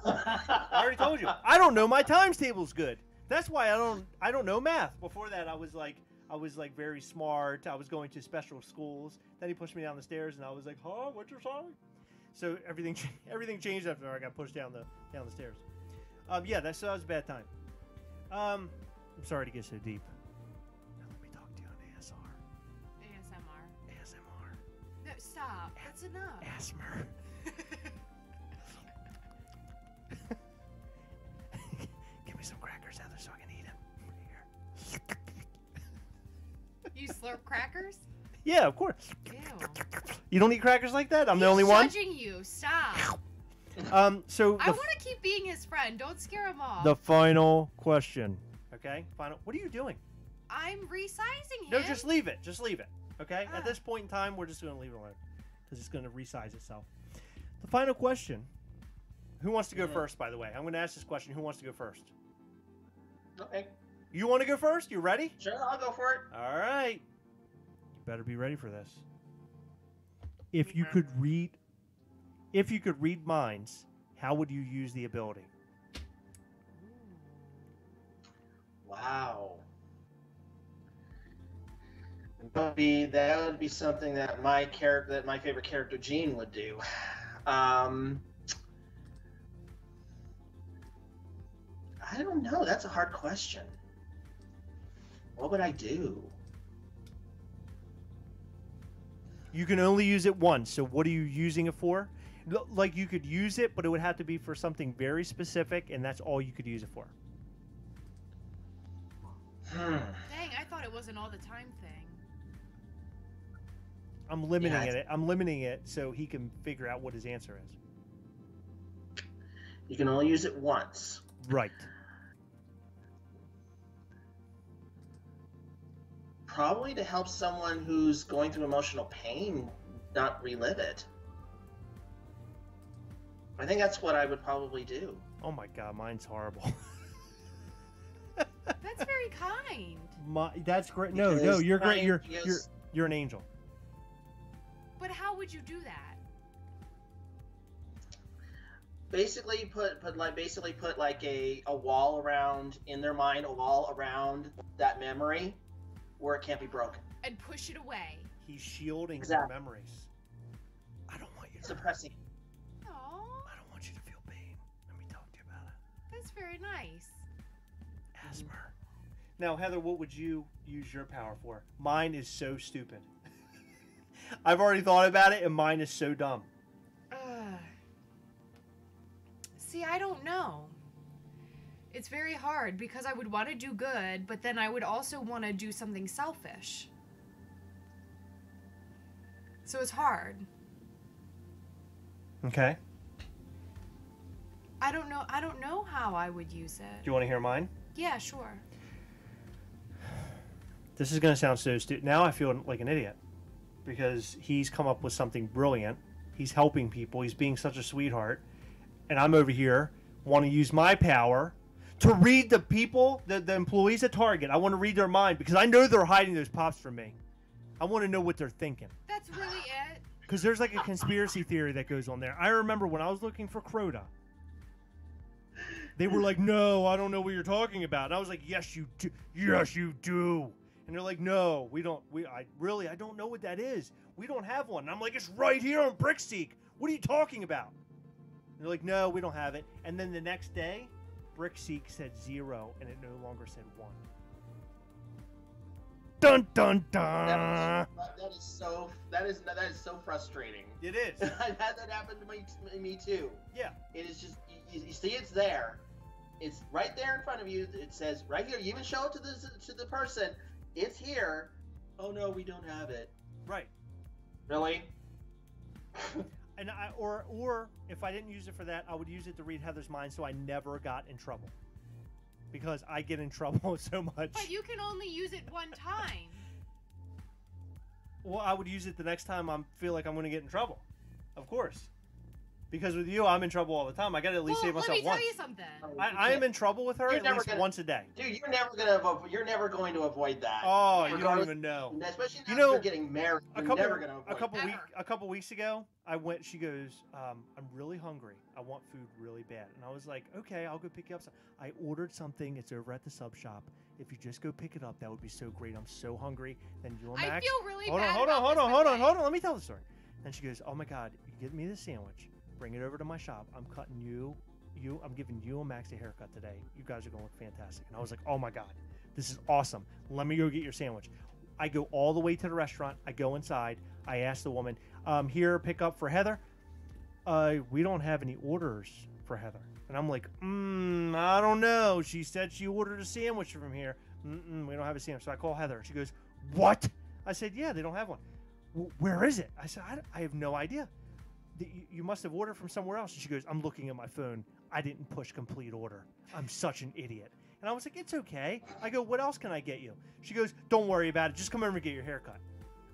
I already told you. I don't know my times tables good. That's why I don't know math. Before that, I was like very smart. I was going to special schools. Then he pushed me down the stairs, and I was like, "Huh? What you're saying?" So everything changed after I got pushed down the stairs. Yeah, that was a bad time. I'm sorry to get so deep. Now let me talk to you on ASR. ASMR. No, stop. That's enough. ASMR. Give me some crackers, Heather, so I can eat them. Here. You slurp crackers? Yeah, of course. Ew. You don't eat crackers like that? I'm the only one? Judging you. Stop. So I want to keep being his friend. Don't scare him off. the final question. Okay? Final. What are you doing? I'm resizing him. No, just leave it. Just leave it. Okay? Ah. At this point in time, we're just going to leave it alone because it's going to resize itself. The final question. Who wants to go first, by the way? I'm going to ask this question. Who wants to go first? Okay. You want to go first? You ready? Sure, I'll go for it. All right. You better be ready for this. If you could read minds, how would you use the ability? Wow. That would be something that my favorite character Gene would do. I don't know. That's a hard question. What would I do? You can only use it once. So what are you using it for? Like you could use it, but it would have to be for something very specific, and that's all you could use it for. Dang, I thought it wasn't all the time thing. I'm limiting it. I'm limiting it so he can figure out what his answer is. You can only use it once. Right. Probably to help someone who's going through emotional pain not relive it. I think that's what I would probably do. Oh my God, mine's horrible. That's very kind. That's great. No, you're great. You're an angel. But how would you do that? Basically put like a wall around, in their mind, a wall around that memory where it can't be broken. And push it away. He's shielding their memories. I don't want you to suppressing. Aww. I don't want you to feel pain. Let me talk to you about it. That's very nice. Asthma. Now, Heather, what would you use your power for? Mine is so stupid. I've already thought about it, and mine is so dumb. See, I don't know. It's very hard because I would want to do good, but then I would also want to do something selfish. So it's hard. Okay. I don't know how I would use it. Do you want to hear mine? Yeah, sure. This is going to sound so stupid. Now I feel like an idiot because he's come up with something brilliant. He's helping people. He's being such a sweetheart. And I'm over here want to use my power to read the people, the employees at Target. I want to read their mind because I know they're hiding those pops from me. I want to know what they're thinking. That's really it? Because there's like a conspiracy theory that goes on there. I remember when I was looking for Crota, they were like, no, I don't know what you're talking about. And I was like, yes, you do. Yes, you do. And they're like, no, we don't. I don't know what that is. We don't have one. And I'm like, it's right here on Brickseek. What are you talking about? And they're like, no, we don't have it. And then the next day, Brickseek said 0, and it no longer said 1. Dun dun dun. That is so frustrating. It is. I've had that happen to me too. Yeah. It is just you see it's there. It's right there in front of you. It says right here. You even show it to the person. It's here. Oh no, we don't have it. Right. Really? And or if I didn't use it for that, I would use it to read Heather's mind, so I never got in trouble. Because I get in trouble so much. But you can only use it one time. Well, I would use it the next time I feel like I'm going to get in trouble. Of course. Because with you, I'm in trouble all the time. I got to at least save myself once. Let me tell you something. I am in trouble with her at least once a day. Dude, you're never going to avoid that. Oh, you don't even know. Especially now you're getting married. You're never going to avoid that. A couple weeks ago, she goes, I'm really hungry. I want food really bad. And I was like, okay, I'll go pick you up. I ordered something. It's over at the sub shop. If you just go pick it up, that would be so great. I'm so hungry. Then you and Max. I feel really hold bad. Hold on. Let me tell the story. Then she goes, oh my God, you get me the sandwich. Bring it over to my shop. I'm cutting I'm giving you and Max a haircut today. You guys are going to look fantastic. And I was like, oh my God, this is awesome. Let me go get your sandwich. I go all the way to the restaurant. I go inside. I ask the woman, here, pick up for Heather. We don't have any orders for Heather. And I'm like, I don't know. She said she ordered a sandwich from here. We don't have a sandwich. So I call Heather. She goes, what? I said, yeah, they don't have one. Where is it? I said, I have no idea. You must have ordered from somewhere else. And she goes, I'm looking at my phone. I didn't push complete order. I'm such an idiot. And I was like, it's okay. I go, what else can I get you? She goes, don't worry about it. Just come over and get your haircut.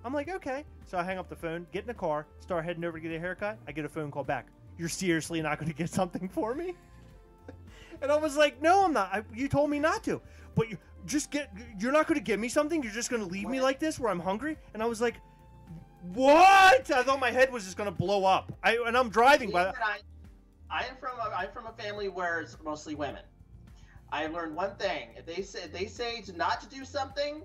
I'm like, okay. So I hang up the phone, get in the car, start heading over to get a haircut. I get a phone call back. You're seriously not going to get something for me? And I was like, no, I'm not. You told me not to. But you're not going to give me something? You're just going to leave me like this where I'm hungry? And I was like, what? I thought my head was just going to blow up. And I'm driving by. I'm from a family where it's mostly women. I learned one thing: if they say not to do something,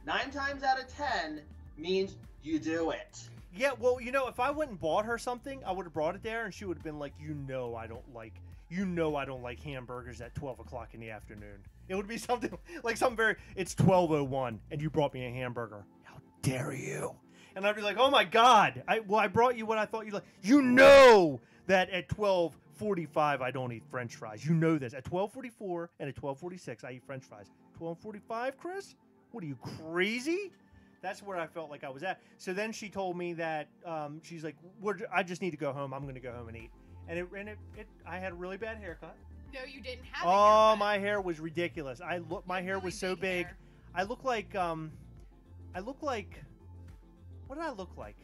9 times out of 10 means you do it. Yeah, well, if I went and bought her something, I would have brought it there, and she would have been like, I don't like hamburgers at 12 o'clock in the afternoon. It would be something like it's 12:01, and you brought me a hamburger. How dare you? And I'd be like, oh my God, I brought you what I thought you'd like. You know that at 12:45 I don't eat French fries. You know this. At 12:44 and at 12:46 I eat French fries. 12:45, Chris? What are you, crazy? That's where I felt like I was at. So then she told me that she's like, I just need to go home. I'm going to go home and eat. And I had a really bad haircut. No, you didn't have. Oh, my hair was ridiculous. My hair was so big. Hair. I look like what did I look like?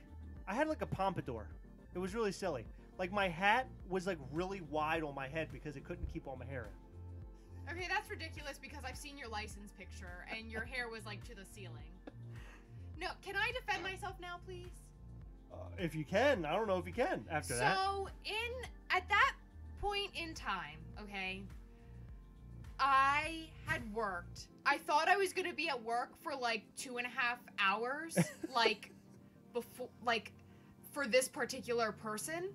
I had like a pompadour. It was really silly. Like my hat was like really wide on my head because it couldn't keep all my hair in. Okay, that's ridiculous because I've seen your license picture and your hair was like to the ceiling. No, can I defend myself now, please? If you can. I don't know if you can after that. So, at that point in time, okay, I had worked. I thought I was going to be at work for like 2.5 hours, like, before, like, for this particular person.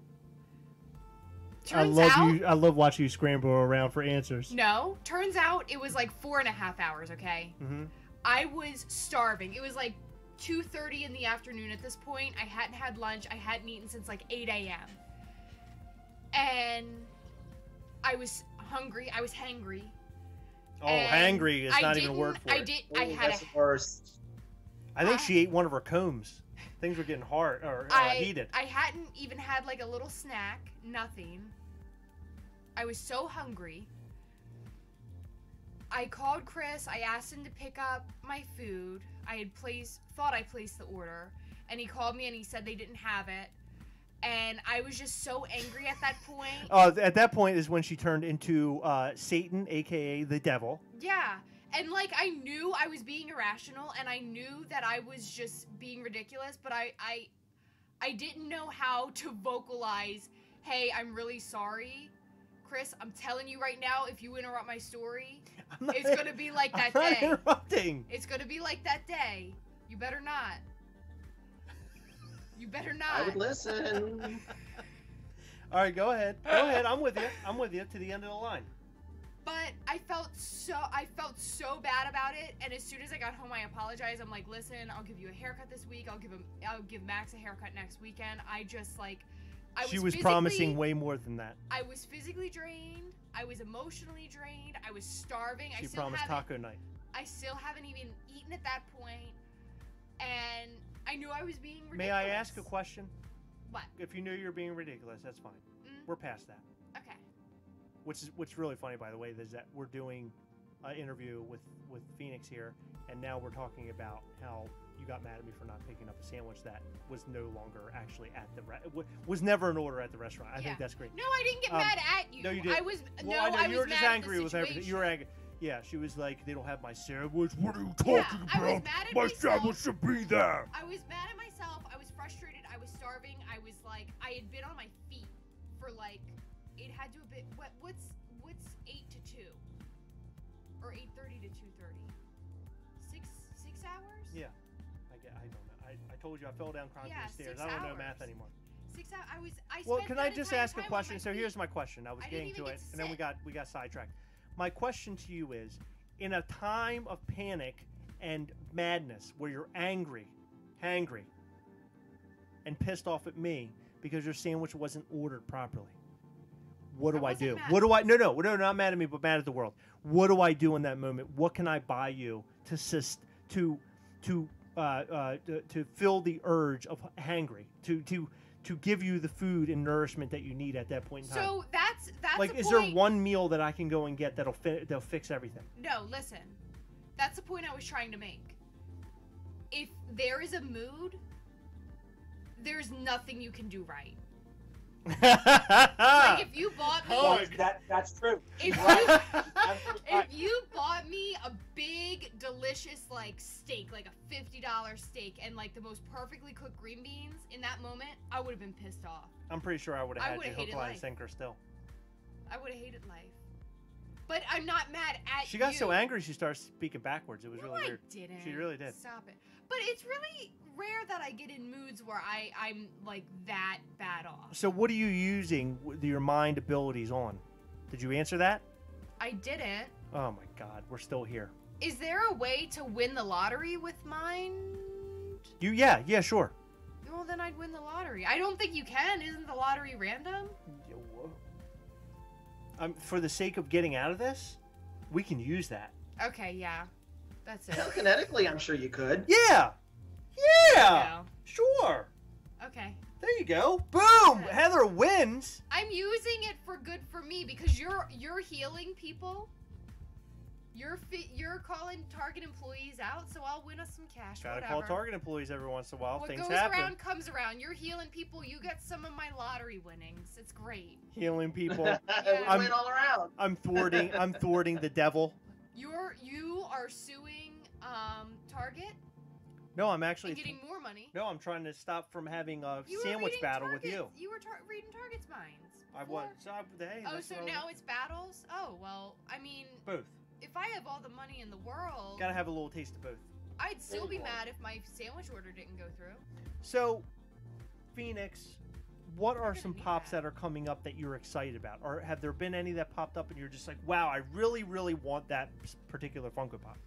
I love watching you scramble around for answers. No, turns out it was like 4.5 hours, okay? Mm-hmm. I was starving. It was like 2:30 in the afternoon at this point. I hadn't had lunch. I hadn't eaten since like 8 a.m. And I was hungry. I was hangry. Oh, hangry is not even a word for it. I had that's the worst. I think she ate one of her combs. Things were getting hard or heated. I hadn't even had like a little snack. Nothing. I was so hungry. I called Chris. I asked him to pick up my food. I thought I placed the order, and he called me and he said they didn't have it. And I was just so angry at that point. At that point is when she turned into Satan, aka the devil. Yeah. And like I knew I was being irrational and I knew that I was just being ridiculous, but I didn't know how to vocalize, "Hey, I'm really sorry. Chris, I'm telling you right now, if you interrupt my story, it's going to be like that day." I'm not interrupting. It's going to be like that day. You better not. You better not. I would listen. All right, go ahead. Go ahead. I'm with you. I'm with you to the end of the line. But I felt so bad about it, and as soon as I got home, I apologized. I'm like, "Listen, I'll give you a haircut this week. I'll give Max a haircut next weekend." She was promising way more than that. I was physically drained. I was emotionally drained. I was starving. She promised taco night. I still haven't even eaten at that point, and I knew I was being ridiculous. May I ask a question? What? If you knew you were being ridiculous, that's fine. We're past that. Okay. What's really funny, by the way, is that we're doing an interview with Phoenix here, and now we're talking about how you got mad at me for not picking up a sandwich that was no longer actually at the was never an order at the restaurant. I think that's great. No, I didn't get mad at you. No, you didn't. I was you were just angry with everything. You were angry. Yeah, she was like, "They don't have my sandwich. What are you talking about? I was mad at my myself. sandwich should be there." I was mad at myself. I was frustrated. I was starving. I was like, I had been on my feet for like, it had to have been what's 8 to 2 or 8:30 to 2:30? 6 hours? Yeah. I don't know. I told you I fell down crying through the stairs. 6 I don't know hours. math anymore. 6 hours. Well, can I just ask a question? So here's my question. I was getting to it, and then we got sidetracked. My question to you is, in a time of panic and madness where you're angry, hangry, and pissed off at me because your sandwich wasn't ordered properly, what do I do? Mad. What do I? No, not mad at me, but mad at the world. What do I do in that moment? What can I buy you to fill the urge of hangry, to give you the food and nourishment that you need at that point in time? So that's like, is there one meal that I can go and get that'll fix everything? No, listen. That's the point I was trying to make. If there is a mood, there's nothing you can do right. Like if you bought me, that's true. If you bought me a big, delicious like steak, like a $50 steak, and like the most perfectly cooked green beans, in that moment, I would have been pissed off. I'm pretty sure I would have had you hook, line, life. and sinker still. I would have hated life. But I'm not mad at you. She got so angry she started speaking backwards. It was really weird. I didn't. She really did. Stop it. But it's really rare that I get in moods where I'm like that bad off. So what are you using your mind abilities on? Did you answer that? I didn't. Oh my God, we're still here. Is there a way to win the lottery with mind? Yeah, sure. Well, then I'd win the lottery. I don't think you can. Isn't the lottery random? For the sake of getting out of this, we can use that. Okay, yeah. That's it. Telekinetically, I'm sure you could. Yeah! Yeah! Sure! Okay. There you go. Boom! Yeah. Heather wins! I'm using it for good for me because you're healing people. You're calling Target employees out, so I'll win us some cash. Gotta whatever. call Target employees every once in a while. What Things goes happen. around comes around. You're healing people. You get some of my lottery winnings. It's great. Healing people. Yeah. Win all around. I'm thwarting the devil. You are suing Target No, I'm actually and getting more money. No, I'm trying to stop from having a You were sandwich reading battle Target. with you. You were reading Target's minds. I before. was. So hey, Oh, that's so what I now was- it's battles? Oh, well, I mean, both. if I have all the money in the world, Gotta have a little taste of both. I'd still be Very mad if my sandwich order didn't go through. So, Phoenix, what are gonna some need pops that. that are coming up that you're excited about? Or have there been any that popped up and you're just like, wow, I really, really want that particular Funko Pop?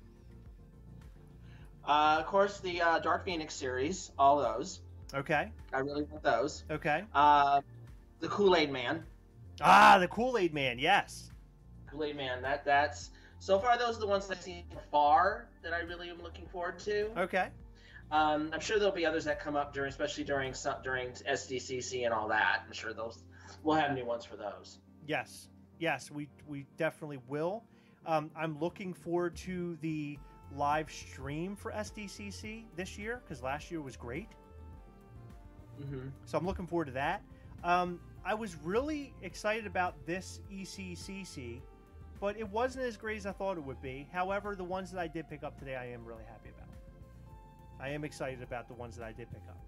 Of course, the Dark Phoenix series, all those. Okay. I really want those. Okay. The Kool-Aid Man. Ah, the Kool-Aid Man, yes. Kool-Aid Man. That's so far. Those are the ones I've seen far that I really am looking forward to. Okay. I'm sure there'll be others that come up especially during SDCC and all that. I'm sure we'll have new ones for those. Yes. Yes, we definitely will. I'm looking forward to the live stream for SDCC this year because last year was great. Mm-hmm. So I'm looking forward to that. I was really excited about this ECCC, but it wasn't as great as I thought it would be. However, the ones that I did pick up today, I am really happy about. I am excited about the ones that I did pick up.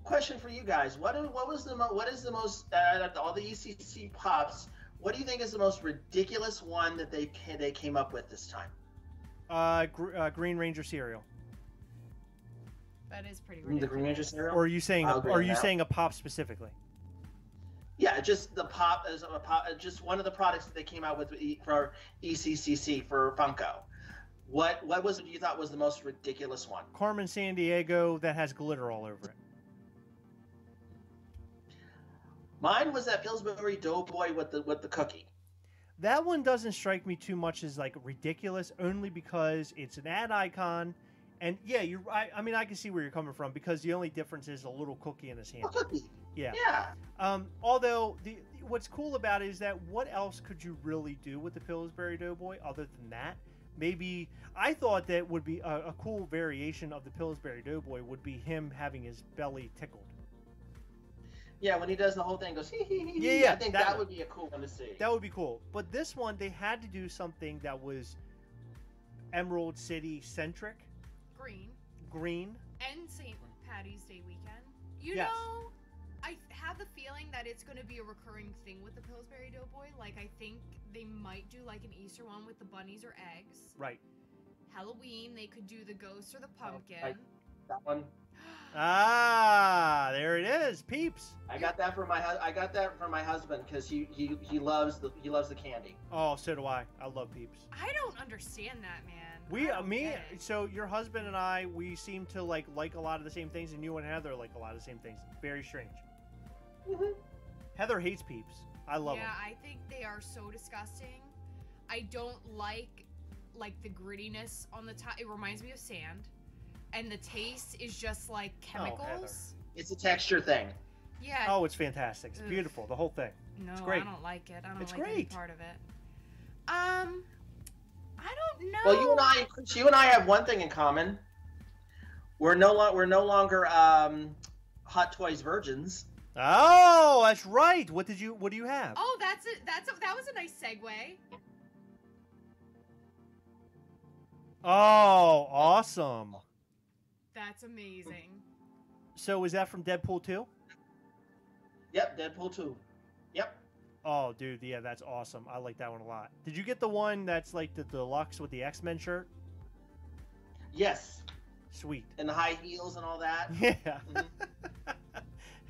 Question for you guys: what is the most out of all the ECC pops? What do you think is the most ridiculous one that they came up with this time? Green Ranger cereal. That is pretty The ridiculous. Green Ranger cereal. Or are you saying I'll agree are on you that. saying a pop specifically? Yeah, just the pop is a pop. Just one of the products that they came out with for ECCC for Funko. What was it you thought was the most ridiculous one? Carmen San Diego that has glitter all over it. Mine was that Pillsbury Doughboy with the cookie. That one doesn't strike me too much as like ridiculous, only because it's an ad icon, and yeah, you're right. I mean, I can see where you're coming from because the only difference is a little cookie in his hand. A cookie. Yeah. Yeah. Although what's cool about it is that what else could you really do with the Pillsbury Doughboy other than that? Maybe I thought that would be a cool variation of the Pillsbury Doughboy would be him having his belly tickled. Yeah, when he does the whole thing, goes hee hee hee. Yeah, hee. yeah, I think that that one. would be a cool one to see. That would be cool. But this one, they had to do something that was Emerald City centric, green. And St. Patty's Day weekend. You Yes. know, I have the feeling that it's going to be a recurring thing with the Pillsbury Doughboy. Like, I think they might do like an Easter one with the bunnies or eggs. Right. Halloween, they could do the ghost or the pumpkin. That one. Ah, there it is, peeps. I got that for my husband because he loves the candy. Oh, so do I. I love peeps. I don't understand that, man. We, I don't get it. so your husband and I, we seem to like a lot of the same things, and you and Heather like a lot of the same things. Very strange. Mm-hmm. Heather hates peeps. I love them. Yeah, I think they are so disgusting. I don't like the grittiness on the top. It reminds me of sand. And the taste is just like chemicals. It's a texture thing. Yeah. Oh, it's fantastic. It's Ugh. beautiful. The whole thing. No, it's great. I don't like it. I don't It's like any great. part of it. I don't know. Well, you and I have one thing in common. We're no longer Hot Toys virgins. Oh, that's right. What do you have? Oh, that was a nice segue. Oh, awesome. That's amazing. So is that from Deadpool 2? Yep, Deadpool 2. Yep. Oh, dude, yeah, that's awesome. I like that one a lot. Did you get the one that's like the deluxe with the X-Men shirt? Yes. Sweet. And the high heels and all that. Yeah. Mhm.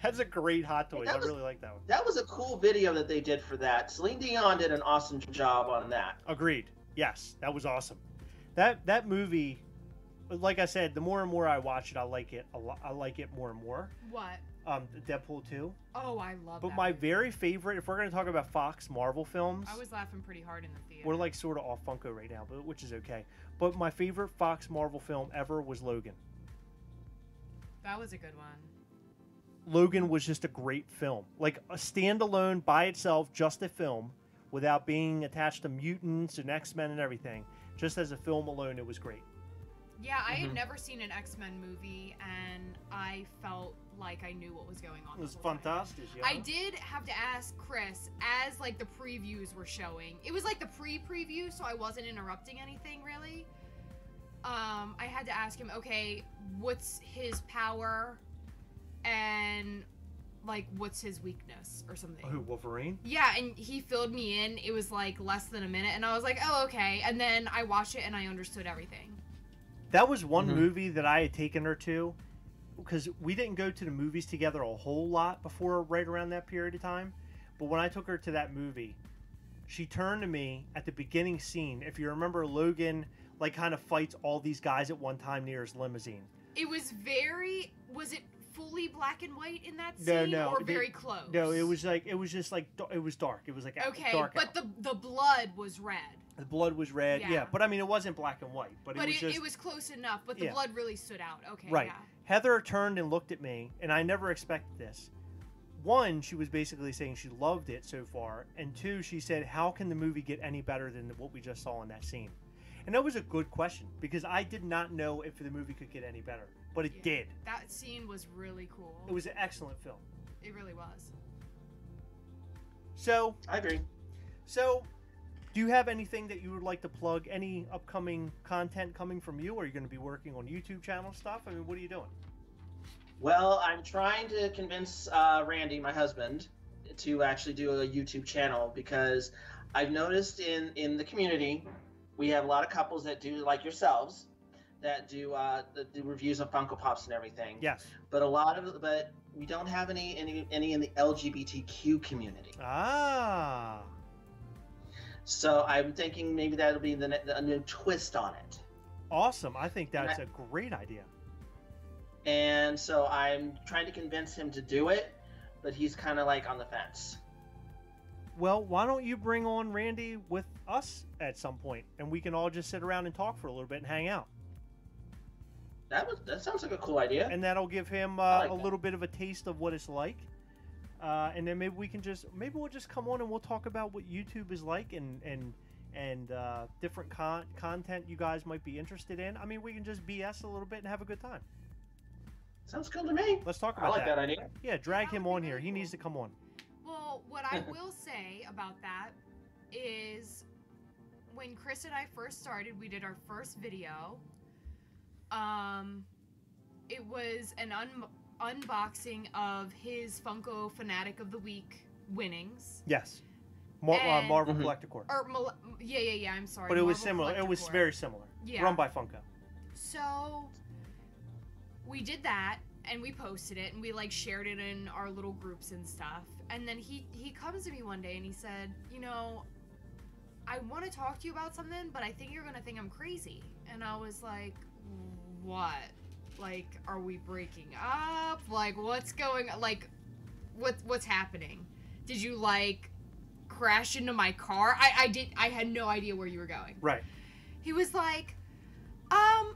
That's a great Hot Toys. That I was- really like that one. That was a cool video that they did for that. Celine Dion did an awesome job on that. Agreed. Yes, that was awesome. That movie, like I said, the more and more I watch it, I like it a lot. I like it more and more. What? Deadpool 2. Oh, I love But that my movie. very favorite, if we're going to talk about Fox Marvel films, I was laughing pretty hard in the theater. we're like sort of off Funko right now, but which is okay. But my favorite Fox Marvel film ever was Logan. That was a good one. Logan was just a great film. Like a standalone by itself, just a film. without being attached to mutants and X-Men and everything. Just as a film alone, it was great. Yeah, I had never seen an X-Men movie, and I felt like I knew what was going on. It was the whole time. fantastic. Yeah. I did have to ask Chris, as like the previews were showing. It was like the pre-preview, so I wasn't interrupting anything really. I had to ask him, okay, what's his power, and like what's his weakness or something. Who, Wolverine? Yeah, and he filled me in. It was like less than a minute, and I was like, oh, okay. And then I watched it, and I understood everything. That was one movie that I had taken her to, because we didn't go to the movies together a whole lot before right around that period of time. But when I took her to that movie, she turned to me at the beginning scene. If you remember, Logan like kind of fights all these guys at one time near his limousine. It was was it fully black and white in that scene, or very close? No, it was like, it was just like, it was dark. It was like okay, dark but out. the blood was red. The blood was red, yeah. But I mean, it wasn't black and white. But it was close enough, but the blood really stood out. Okay, right. Yeah. Heather turned and looked at me, and I never expected this. One, she was basically saying she loved it so far, and two, she said, how can the movie get any better than what we just saw in that scene? And that was a good question, because I did not know if the movie could get any better, but it did. That scene was really cool. It was an excellent film. It really was. So, I agree. So, do you have anything that you would like to plug? Any upcoming content coming from you? Are you going to be working on YouTube channel stuff? I mean, what are you doing? Well, I'm trying to convince Randy, my husband, to actually do a YouTube channel, because I've noticed in the community, we have a lot of couples that do, like yourselves, that do reviews of Funko Pops and everything. Yes. But we don't have any in the LGBTQ community. Ah. So I'm thinking maybe that'll be a new twist on it. Awesome. I think that's a great idea. And so I'm trying to convince him to do it, but he's kind of like on the fence. Well, why don't you bring on Randy with us at some point, and we can all just sit around and talk for a little bit and hang out. That sounds like a cool idea. And that'll give him a little bit of a taste of what it's like. And then maybe we'll just come on and we'll talk about what YouTube is like and different content you guys might be interested in. I mean, we can just BS a little bit and have a good time. Sounds good to me. Let's talk about that. I like that idea. Yeah, drag him on here. He needs to come on. Well, what I will say about that is when Chris and I first started, we did our first video. It was an unboxing of his Funko Fanatic of the Week winnings. Yes. Marvel Collector. Yeah, I'm sorry. But it was similar. It was very similar. Yeah. Run by Funko. So we did that, and we posted it, and we like shared it in our little groups and stuff. And then he comes to me one day and he said, you know, I want to talk to you about something, but I think you're gonna think I'm crazy. And I was like, what? Like, are we breaking up? Like, what's going on? Like, what's happening? Did you like crash into my car? I had no idea where you were going. Right. He was like,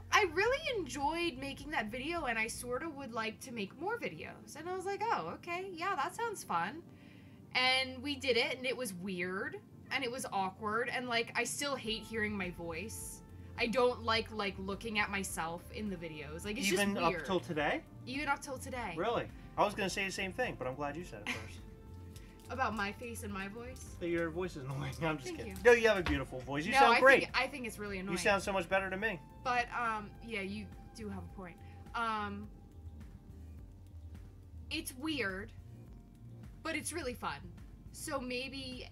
I really enjoyed making that video, and I sort of would like to make more videos. And I was like, oh, okay, yeah, that sounds fun. And we did it, and it was weird, and it was awkward, and like, I still hate hearing my voice. I don't like looking at myself in the videos. Like, it's even just weird. Up till today? Even up till today. Really? I was gonna say the same thing, but I'm glad you said it first. About my face and my voice? Your voice is annoying. I'm just kidding. You. No, you have a beautiful voice. You sound great. I think it's really annoying. You sound so much better to me. But, yeah, you do have a point. It's weird, but it's really fun. So maybe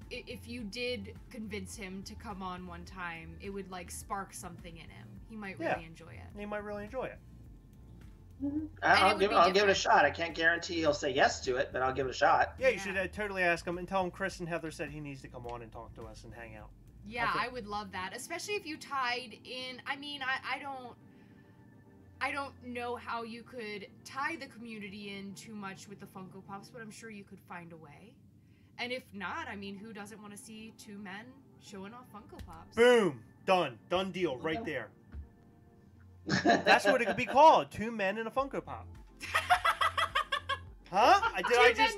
if you did convince him to come on one time, it would, like, spark something in him. He might really enjoy it. He might really enjoy it. I'll give it a shot. I can't guarantee he'll say yes to it, but I'll give it a shot. Yeah, you should totally ask him and tell him Chris and Heather said he needs to come on and talk to us and hang out. Yeah, I would love that, especially if you tied in. I mean, I don't know how you could tie the community in too much with the Funko Pops, but I'm sure you could find a way. And if not, I mean, who doesn't want to see two men showing off Funko Pops? Boom! Done deal right there. That's what it could be called. Two men in a Funko Pop. Huh?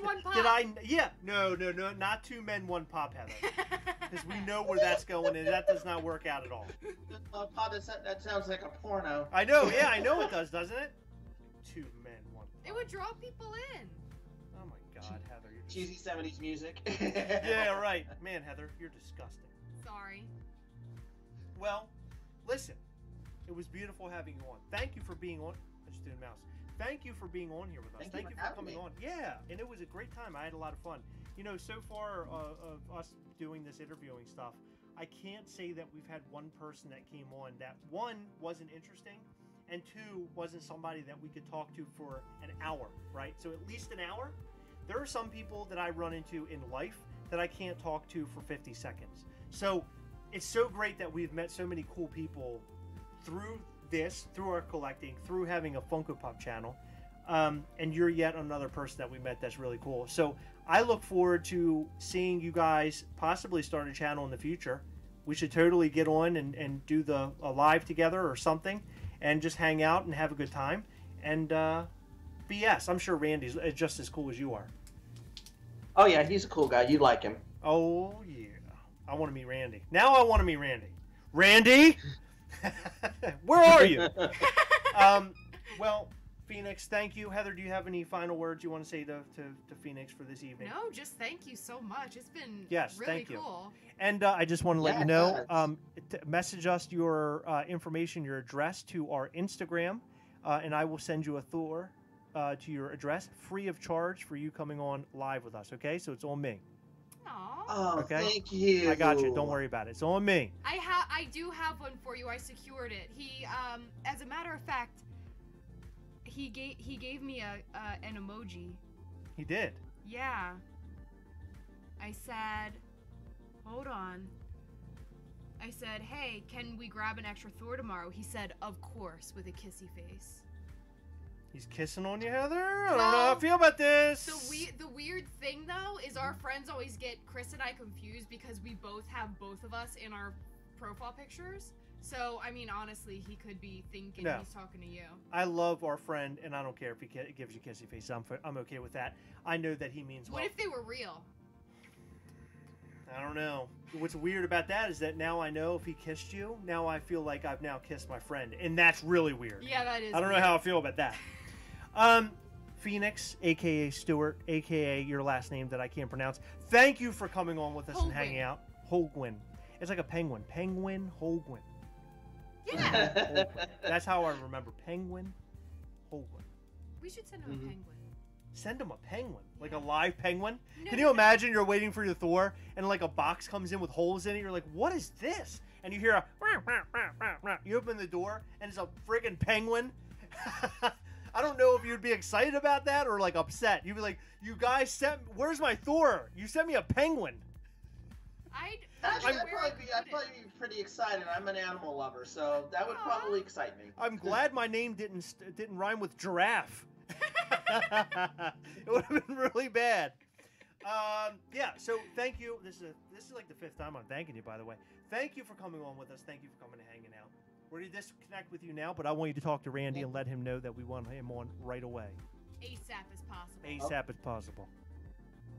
One pop. Yeah. No, not 2 men, 1 pop, Heather. Because we know where that's going, and that does not work out at all. Pop, that sounds like a porno. I know, yeah, I know it does, doesn't it? 2 men, 1 pop. It would draw people in. Oh my God, Heather. You're Cheesy 70s music. Yeah, right. Man, Heather, you're disgusting. Sorry. Well, listen. It was beautiful having you on. Thank you for being on. I just did a mouse. Thank you for being on here with us. Thank you for coming on. Yeah, and it was a great time. I had a lot of fun. You know, so far of us doing this interviewing stuff, I can't say that we've had one person that came on that, one, wasn't interesting, and 2, wasn't somebody that we could talk to for an hour, right? So at least an hour. There are some people that I run into in life that I can't talk to for 50 seconds. So it's so great that we've met so many cool people through this, through our collecting, through having a Funko Pop channel, and you're yet another person that we met that's really cool. So I look forward to seeing you guys possibly start a channel in the future. We should totally get on and do a live together or something, and just hang out and have a good time. And BS, I'm sure Randy's just as cool as you are. Oh yeah, he's a cool guy. You like him. Oh yeah, I want to meet Randy. Now I want to meet Randy. Randy, where are you? Well, Phoenix, thank you. Heather, do you have any final words you want to say to Phoenix for this evening? No, just thank you so much. It's been really thank you. cool. And I just want to let you know, message us your information, your address to our Instagram, and I will send you a Thor to your address free of charge for you coming on live with us, okay? So it's on me. Aww. Oh, okay? Thank you. I got you. Don't worry about it. It's on me. I do have one for you. I secured it. He, as a matter of fact, he gave me an emoji. He did. Yeah. I said, hold on. I said, hey, can we grab an extra Thor tomorrow? He said, of course, with a kissy face. He's kissing on you, Heather? I don't know how I feel about this. The weird thing, though, is our friends always get Chris and I confused because we both have both of us in our profile pictures. So, I mean, honestly, he could be thinking he's talking to you. I love our friend, and I don't care if he gives you kissy face. I'm okay with that. I know that he means well. What if they were real? I don't know. What's weird about that is that now I know if he kissed you, now I feel like I've now kissed my friend, and that's really weird. Yeah, that is I don't know how I feel about that. Phoenix, a.k.a. Stewart, a.k.a. your last name that I can't pronounce. Thank you for coming on with us and hanging out. Holguin. It's like a penguin. Penguin, Holguin. Yeah. Holguin. That's how I remember. Penguin, Holguin. We should send him a penguin. Send him a penguin, like a live penguin. No, Can you imagine you're waiting for your Thor and like a box comes in with holes in it? You're like, what is this? And you hear a you open the door and it's a friggin' penguin. I don't know if you'd be excited about that or like upset. You'd be like, you guys where's my Thor? You sent me a penguin. I'd probably be pretty excited. I'm an animal lover, so that would probably excite me. I'm glad my name didn't rhyme with giraffe. It would have been really bad. Yeah, so thank you. This is like the 5th time I'm thanking you, by the way. Thank you for coming on with us. Thank you for coming and hanging out. We're going to disconnect with you now, but I want you to talk to Randy and let him know that we want him on right away. ASAP as possible. ASAP as possible.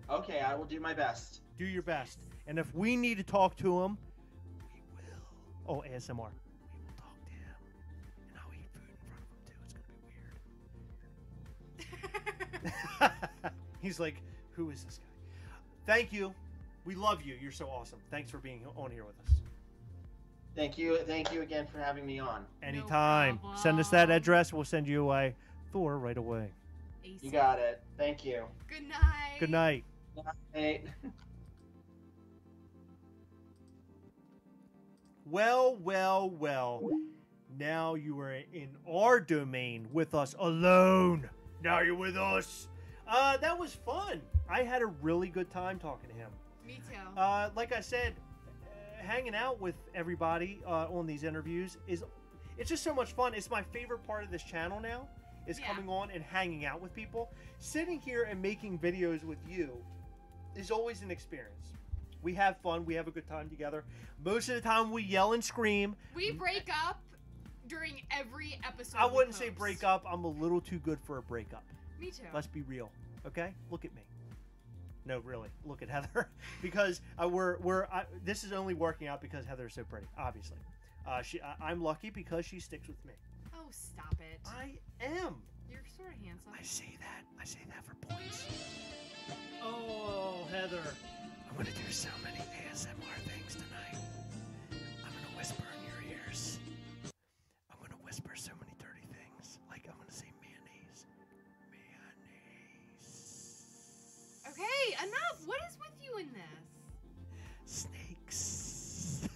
Okay, I will do my best. Do your best. And if we need to talk to him, we will. Oh, ASMR. We will talk to him. And I'll eat food in front of him, too. It's going to be weird. He's like, who is this guy? Thank you. We love you. You're so awesome. Thanks for being on here with us. Thank you. Thank you again for having me on. Anytime. No Send us that address. We'll send you a Thor right away. ASAP. You got it. Thank you. Good night. Good night. Good night. Well, well, well. Now you are in our domain with us alone. Now you're with us. That was fun. I had a really good time talking to him. Me too. Like I said, hanging out with everybody on these interviews it's just so much fun. It's my favorite part of this channel now is coming on and hanging out with people. Sitting here and making videos with you is always an experience. We have fun. We have a good time together. Most of the time we yell and scream. We break up during every episode. I wouldn't say break up. I'm a little too good for a breakup. Me too. Let's be real. Okay, look at me. No, really, look at Heather, because this is only working out because Heather's so pretty. Obviously, I'm lucky because she sticks with me. Oh, stop it. I am. You're sort of handsome. I say that for points. Oh, Heather. I'm gonna do so many ASMR things tonight. I'm gonna whisper in your ears. I'm gonna whisper so many dirty things. Like I'm gonna say mayonnaise. Mayonnaise. Okay, enough. What is with you in this? Snakes.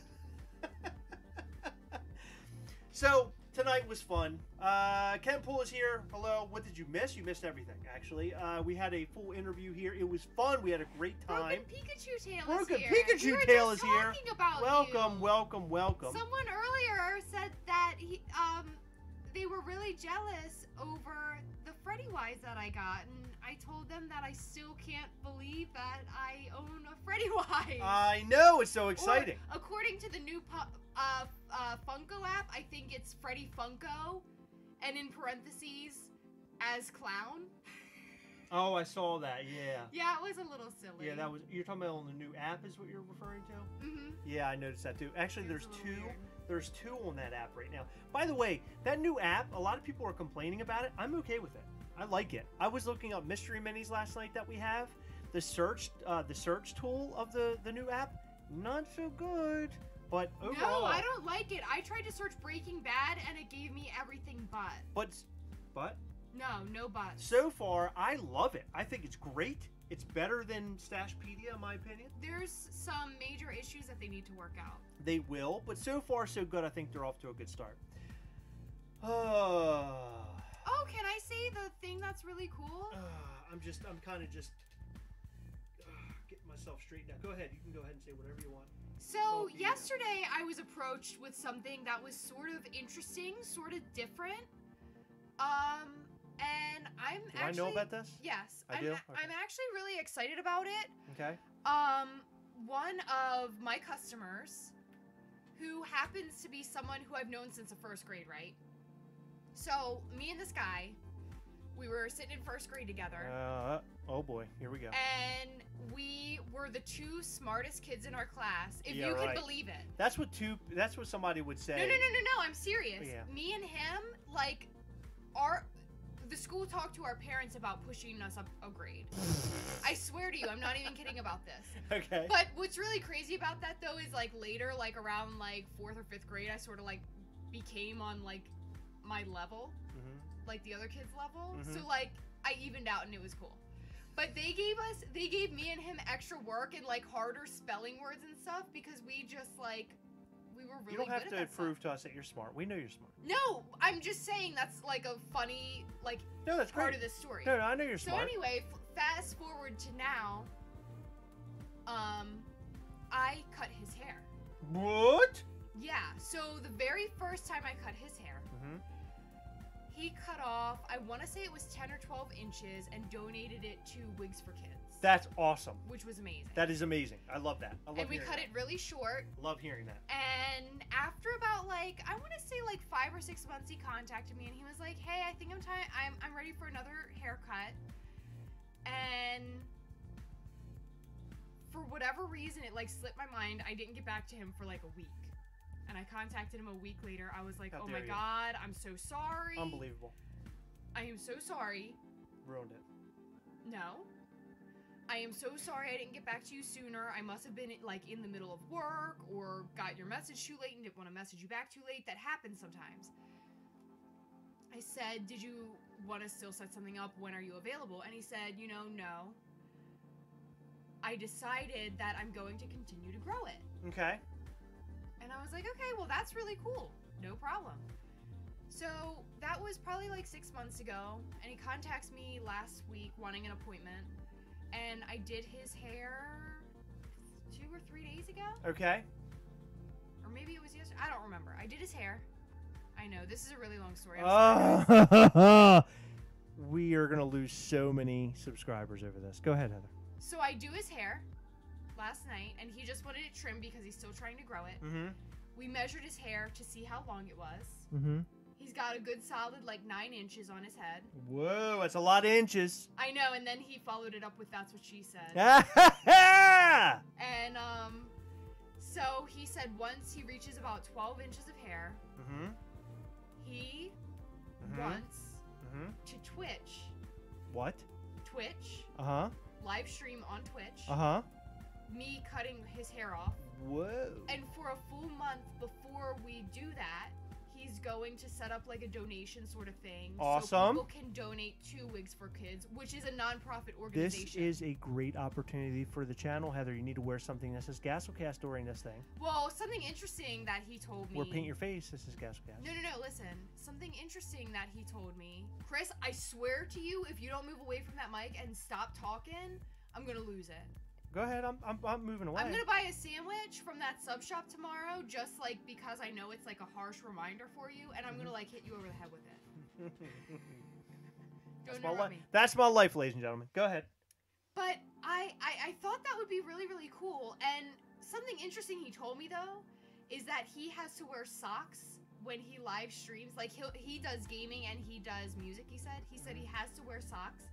So tonight was fun. Ken Poole is here. Hello. What did you miss? You missed everything, actually. We had a full interview here. It was fun. We had a great time. Broken Pikachu Tail Broken is here. Pikachu Tail is here. Talking about Welcome, you. welcome, welcome. Someone earlier said that they were really jealous over the Freddy Wise that I got, and I told them that I still can't believe that I own a Freddy Wise. I know, it's so exciting. Or, according to the new Funko app, I think it's Freddy Funko, and in parentheses, as clown. Oh, I saw that. Yeah. Yeah, it was a little silly. Yeah, that was. You're talking about on the new app, is what you're referring to? Mm-hmm. Yeah, I noticed that too. Actually, It was a little weird. There's two on that app right now. By the way, that new app, a lot of people are complaining about it. I'm okay with it. I like it. I was looking up mystery minis last night that we have. The search tool of the new app, not so good. But overall, No, I don't like it. I tried to search Breaking Bad and it gave me everything but. But No buts. so far, I love it. I think it's great. It's better than Stashpedia, in my opinion. There's some major issues that they need to work out. They will, but so far so good. I think they're off to a good start. Oh, can I say the thing that's really cool? I'm kind of just getting myself straight now. Go ahead. You can go ahead and say whatever you want. So yesterday I was approached with something that was sort of interesting, sort of different. And I'm Do actually... I know about this? Yes. I do? Okay. I'm actually really excited about it. Okay. One of my customers, who happens to be someone who I've known since the first grade, right? So, me and this guy, we were sitting in first grade together. Oh boy, here we go. And we were the two smartest kids in our class, if Yeah, you right. can believe it. That's what somebody would say. No, I'm serious. Yeah. Me and him, like, the school talked to our parents about pushing us up a grade. I swear to you, I'm not even kidding about this. Okay. But what's really crazy about that, though, is, like, later, like, around, like, 4th or 5th grade, I sort of, like, became on, like, my level. Mm-hmm. Like, the other kids' level. Mhm. So, like, I evened out, and it was cool. But they gave me and him extra work and, like, harder spelling words and stuff because we just, like, we were really You don't good have at to that prove stuff. to us that you're smart. We know you're smart. No, I'm just saying that's, like, a funny, like, No, that's part great. of this story. No, I know you're So smart. anyway, fast forward to now, I cut his hair. What? Yeah, so the very first time I cut his hair, Mm-hmm. he cut off, I want to say it was 10 or 12 inches and donated it to Wigs for Kids. That's awesome. Which was amazing. That is amazing. I love that. I love And we hearing cut that. it really short. Love hearing that. And after about, like, I want to say like 5 or 6 months, he contacted me and he was like, "Hey, I think I'm ready for another haircut." And for whatever reason, it like slipped my mind. I didn't get back to him for like a week. And I contacted him a week later. I was like, How "Oh dare my you. God, I'm so sorry. Unbelievable. I am so sorry." Ruined it. No. "I am so sorry I didn't get back to you sooner. I must have been like in the middle of work or got your message too late and didn't want to message you back too late. That happens sometimes." I said, "Did you want to still set something up? When are you available?" And he said, "No. I decided that I'm going to continue to grow it." Okay. And I was like, "Okay, well, that's really cool. No problem." So that was probably like 6 months ago. And he contacts me last week wanting an appointment. And I did his hair 2 or 3 days ago. Okay. Or maybe it was yesterday. I don't remember. I did his hair. I know, this is a really long story. We are going to lose so many subscribers over this. Go ahead, Heather. So I do his hair last night, and he just wanted it trimmed because he's still trying to grow it. Mm-hmm. We measured his hair to see how long it was. Mm-hmm. He's got a good solid, like, 9 inches on his head. Whoa, that's a lot of inches. I know, and then he followed it up with "That's what she said." And, so he said once he reaches about 12 inches of hair, he wants to Twitch. What? Twitch. Uh-huh. Live stream on Twitch. Uh-huh. Me cutting his hair off. Whoa. And for a full month before we do that, he's going to set up like a donation sort of thing. Awesome. So people can donate 2 wigs for kids, which is a non-profit organization. This is a great opportunity for the channel, Heather. You need to wear something that says Gastlecast during this thing. Well, something interesting that he told me. Or paint your face. This is Gastlecast. No, listen. Something interesting that he told me. Chris, I swear to you, if you don't move away from that mic and stop talking, I'm going to lose it. Go ahead. I'm moving away. I'm gonna buy a sandwich from that sub shop tomorrow, just like because I know it's like a harsh reminder for you, and I'm gonna like hit you over the head with it. Don't interrupt me. That's my life, ladies and gentlemen. Go ahead. But I thought that would be really, really cool. And something interesting he told me though is that he has to wear socks when he live streams. Like he does gaming and he does music. He said he has to wear socks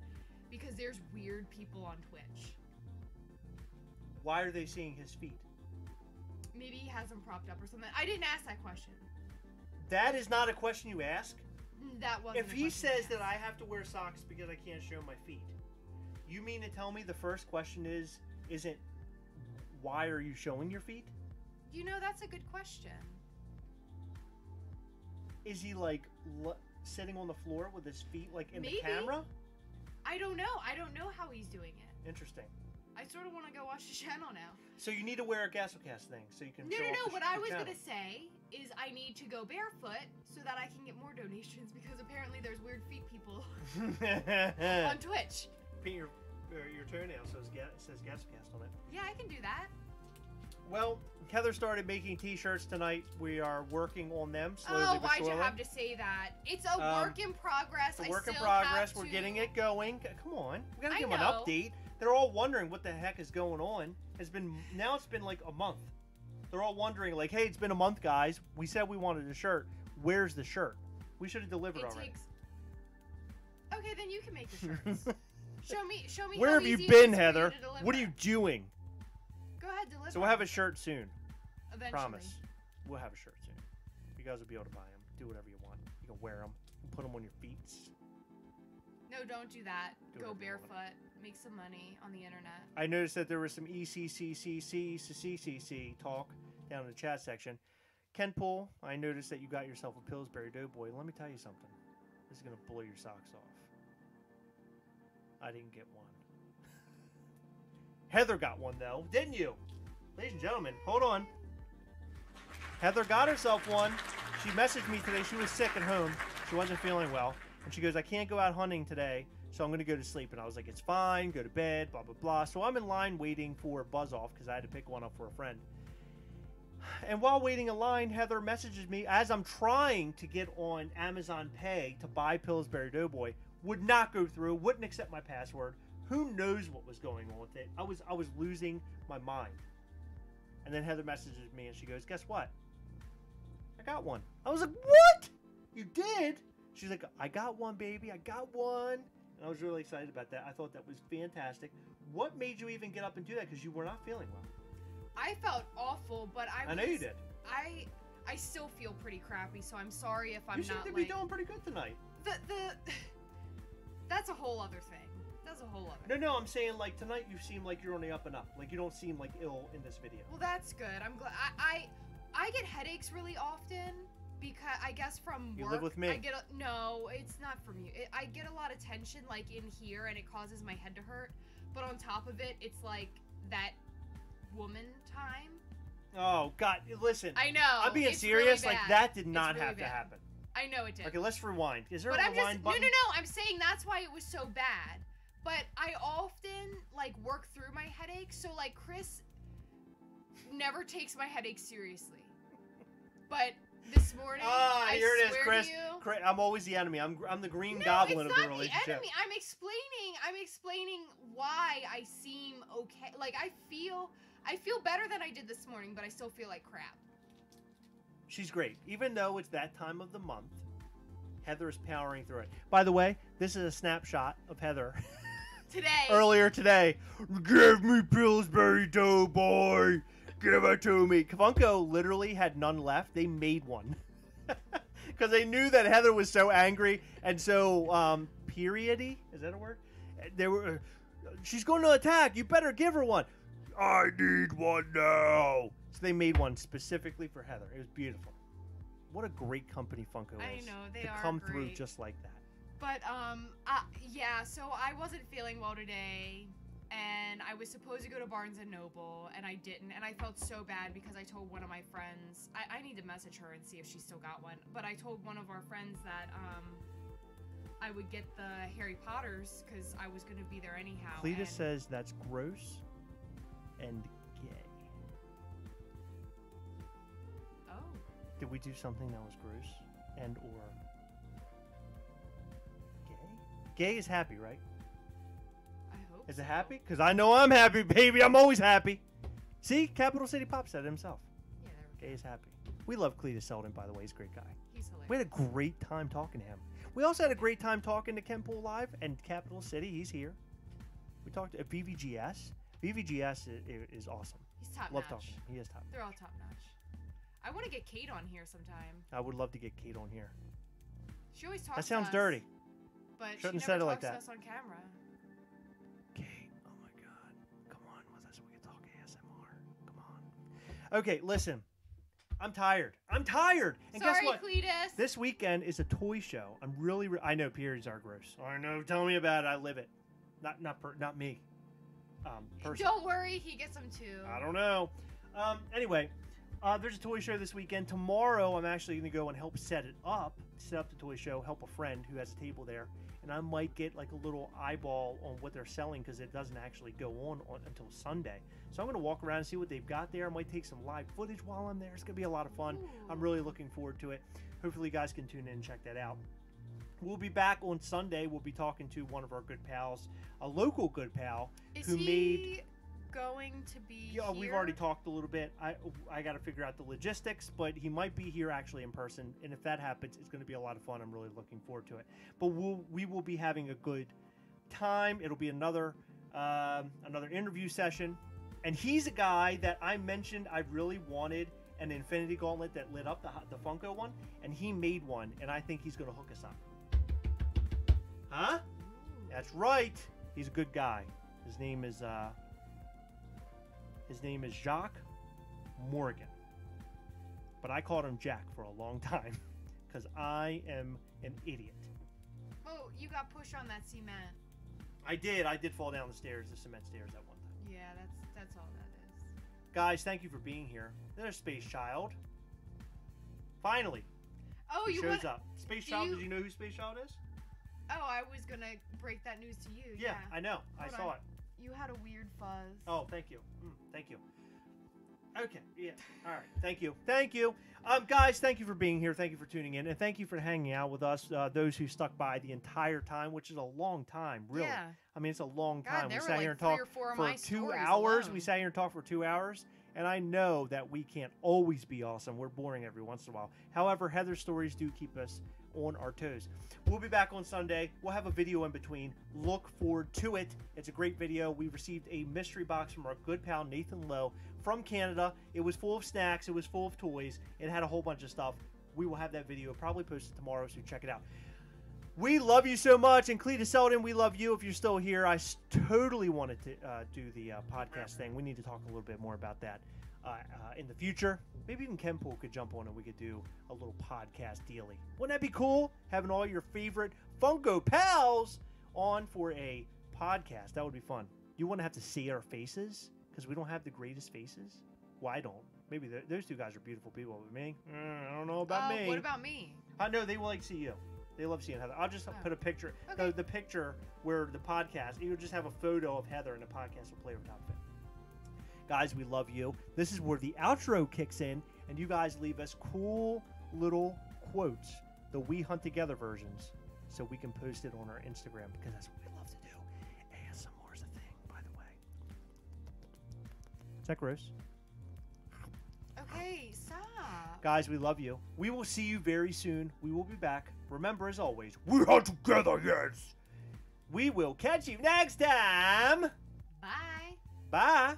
because there's weird people on Twitch. Why are they seeing his feet? Maybe he has them propped up or something. I didn't ask that question. That is not a question you ask. That wasn't. If he says that I have to wear socks because I can't show my feet, you mean to tell me the first question isn't why are you showing your feet? You know, that's a good question. Is he like sitting on the floor with his feet like in Maybe. the camera? I don't know. I don't know how he's doing it. Interesting. I sort of want to go watch the channel now. So you need to wear a Gastlecast thing so you can. No. What I was gonna say is I need to go barefoot so that I can get more donations because apparently there's weird feet people on Twitch. Paint your toenail so it says Gastlecast on it. Yeah, I can do that. Well, Heather started making T-shirts tonight. We are working on them slowly Oh, but why'd surely. you have to say that? It's a work in progress. It's a work in progress. We're getting it going. Come on, we gotta give them an update. They're all wondering what the heck is going on. It's been like a month. They're all wondering like, hey, it's been a month, guys. We said we wanted a shirt. Where's the shirt? We should have delivered already. Okay, then you can make the shirts. Show me. Where how have you easy it been, is for Heather? you to deliver. What are you doing? Go ahead, deliver. So we'll have a shirt soon. Eventually. Promise. We'll have a shirt soon. You guys will be able to buy them. Do whatever you want. You can wear them. You can put them on your feet. No, don't do that. Do Go whatever you want. barefoot. Make some money on the internet. I noticed that there was some ECCCCCCC talk down in the chat section. Ken Poole, I noticed that you got yourself a Pillsbury Doughboy. Let me tell you something. This is going to blow your socks off. I didn't get one. Heather got one, though. Didn't you? Ladies and gentlemen, hold on. Heather got herself one. She messaged me today. She was sick at home. She wasn't feeling well. And she goes, I can't go out hunting today, so I'm going to go to sleep. And I was like, it's fine. Go to bed, blah, blah, blah. So I'm in line waiting for Buzz Off because I had to pick one up for a friend. And while waiting in line, Heather messages me as I'm trying to get on Amazon Pay to buy Pillsbury Doughboy. Would not go through. Wouldn't accept my password. Who knows what was going on with it? I was losing my mind. And then Heather messages me and she goes, guess what? I got one. I was like, what? You did? She's like, I got one, baby. I got one. And I was really excited about that. I thought that was fantastic. What made you even get up and do that? Because you were not feeling well. I felt awful, but I know you did. I still feel pretty crappy, so I'm sorry if I'm you seem not to be doing pretty good tonight. That's a whole other thing. That's a whole other. No, I'm saying like tonight you seem like you're on the up and up. Like you don't seem like ill in this video. Well, that's good. I'm glad. I get headaches really often because I guess from work. You live with me. No, it's not from you. I get a lot of tension like in here, and it causes my head to hurt. But on top of it, it's like that woman time. Oh God! Listen. I know. I'm being serious. Really like that did not have to happen. I know it did. Okay, let's rewind. Is there a rewind button? No. I'm saying that's why it was so bad. But I often like work through my headaches, so like Chris never takes my headaches seriously. But this morning, I here it is, swear Chris. to you, I'm always the enemy. I'm the green goblin of the relationship. It's not the enemy. I'm explaining why I seem okay. Like I feel better than I did this morning, but I still feel like crap. She's great. Even though it's that time of the month, Heather's powering through it. By the way, this is a snapshot of Heather. Today. Earlier today. Give me Pillsbury Doughboy. Give it to me. Funko literally had none left. They made one. Because they knew that Heather was so angry and so periody. Is that a word? They were. She's going to attack. You better give her one. I need one now. So they made one specifically for Heather. It was beautiful. What a great company Funko is. I know, they to are come great. through just like that. But, yeah, so I wasn't feeling well today, and I was supposed to go to Barnes & Noble, and I didn't, and I felt so bad because I told one of my friends, I need to message her and see if she still got one, but I told one of our friends that, I would get the Harry Potters, because I was going to be there anyhow. Cletus says that's gross and gay. Oh. Did we do something that was gross and or gay? Gay is happy, right? I hope Is so. it happy? Because I know I'm happy, baby. I'm always happy. See? Capital City Pop said it himself. Yeah, there we go. Gay is happy. We love Cletus Selden, by the way. He's a great guy. He's hilarious. We had a great time talking to him. We also had a great time talking to Ken Pool Live and Capital City. He's here. We talked to VVGS. VVGS is awesome. He's top Love notch. talking to him. He is top. They're all top notch. I want to get Kate on here sometime. I would love to get Kate on here. She always talks That sounds to us, dirty. But Shouldn't she have said never it like talks that. to us on camera. Kate, oh my God. Come on with us. We can talk ASMR. Come on. Okay, listen. I'm tired. I'm tired. And Sorry, guess what? Cletus. This weekend is a toy show. I'm really, I know periods are gross. I know. Tell me about it. I live it. Not me. Personally. Don't worry, he gets them too. I don't know. Anyway, there's a toy show this weekend. Tomorrow, I'm actually going to go and help set up the toy show, help a friend who has a table there, and I might get like a little eyeball on what they're selling because it doesn't actually go on until Sunday. So I'm going to walk around and see what they've got there. I might take some live footage while I'm there. It's going to be a lot of fun. Ooh. I'm really looking forward to it. Hopefully, you guys can tune in and check that out. We'll be back on Sunday. We'll be talking to one of our good pals, a local good pal, Is who he made. going to be Yeah, here? we've already talked a little bit. I got to figure out the logistics, but he might be here actually in person. And if that happens, it's going to be a lot of fun. I'm really looking forward to it. But we will be having a good time. It'll be another interview session. And he's a guy that I mentioned I really wanted an Infinity Gauntlet that lit up the Funko one, and he made one, and I think he's going to hook us up. Huh? That's right. He's a good guy. His name is Jacques Morgan. But I called him Jack for a long time because I am an idiot. Oh, you got pushed on that cement. I did fall down the stairs, the cement stairs at one time. Yeah, that's all that is. Guys, thank you for being here. There's Space Child. Finally. Oh, He you shows want? up. Space do Child, you- did you know who Space Child is? Oh, I was gonna break that news to you. Yeah, I know. I Hold saw on. it. You had a weird fuzz. Oh, thank you. Thank you. Okay, yeah. All right. Thank you. Thank you. Guys, thank you for being here. Thank you for tuning in. And thank you for hanging out with us, those who stuck by the entire time, which is a long time, really. Yeah. I mean, it's a long God, time. there We were sat like here and 3 talked or 4 of for my 2 stories hours. alone. We sat here and talked for 2 hours. And I know that we can't always be awesome. We're boring every once in a while. However, Heather's stories do keep us on our toes. We'll be back on Sunday. We'll have a video in between. Look forward to it. It's a great video. We received a mystery box from our good pal Nathan Lowe from Canada. It was full of snacks. It was full of toys. It had a whole bunch of stuff. We will have that video probably posted tomorrow, so check it out. We love you so much. And Cletus Selden, we love you if you're still here. I totally wanted to do the podcast thing. We need to talk a little bit more about that in the future. Maybe even Ken Pool could jump on and we could do a little podcast dealy. Wouldn't that be cool? Having all your favorite Funko pals on for a podcast. That would be fun. You wouldn't have to see our faces because we don't have the greatest faces. Well, I don't. Maybe those two guys are beautiful people, but me? I don't know about me. What about me? I know they will like see you. They love seeing Heather. I'll just put a picture. Okay. The picture where the podcast, you'll just have a photo of Heather and the podcast will play over top of it. Guys, we love you. This is where the outro kicks in, and you guys leave us cool little quotes, the We Hunt Together versions, so we can post it on our Instagram because that's what we love to do. ASMR is a thing, by the way. Is that gross? Okay, stop. Guys, we love you. We will see you very soon. We will be back. remember as always, we are together, yes. We will catch you next time. Bye. Bye.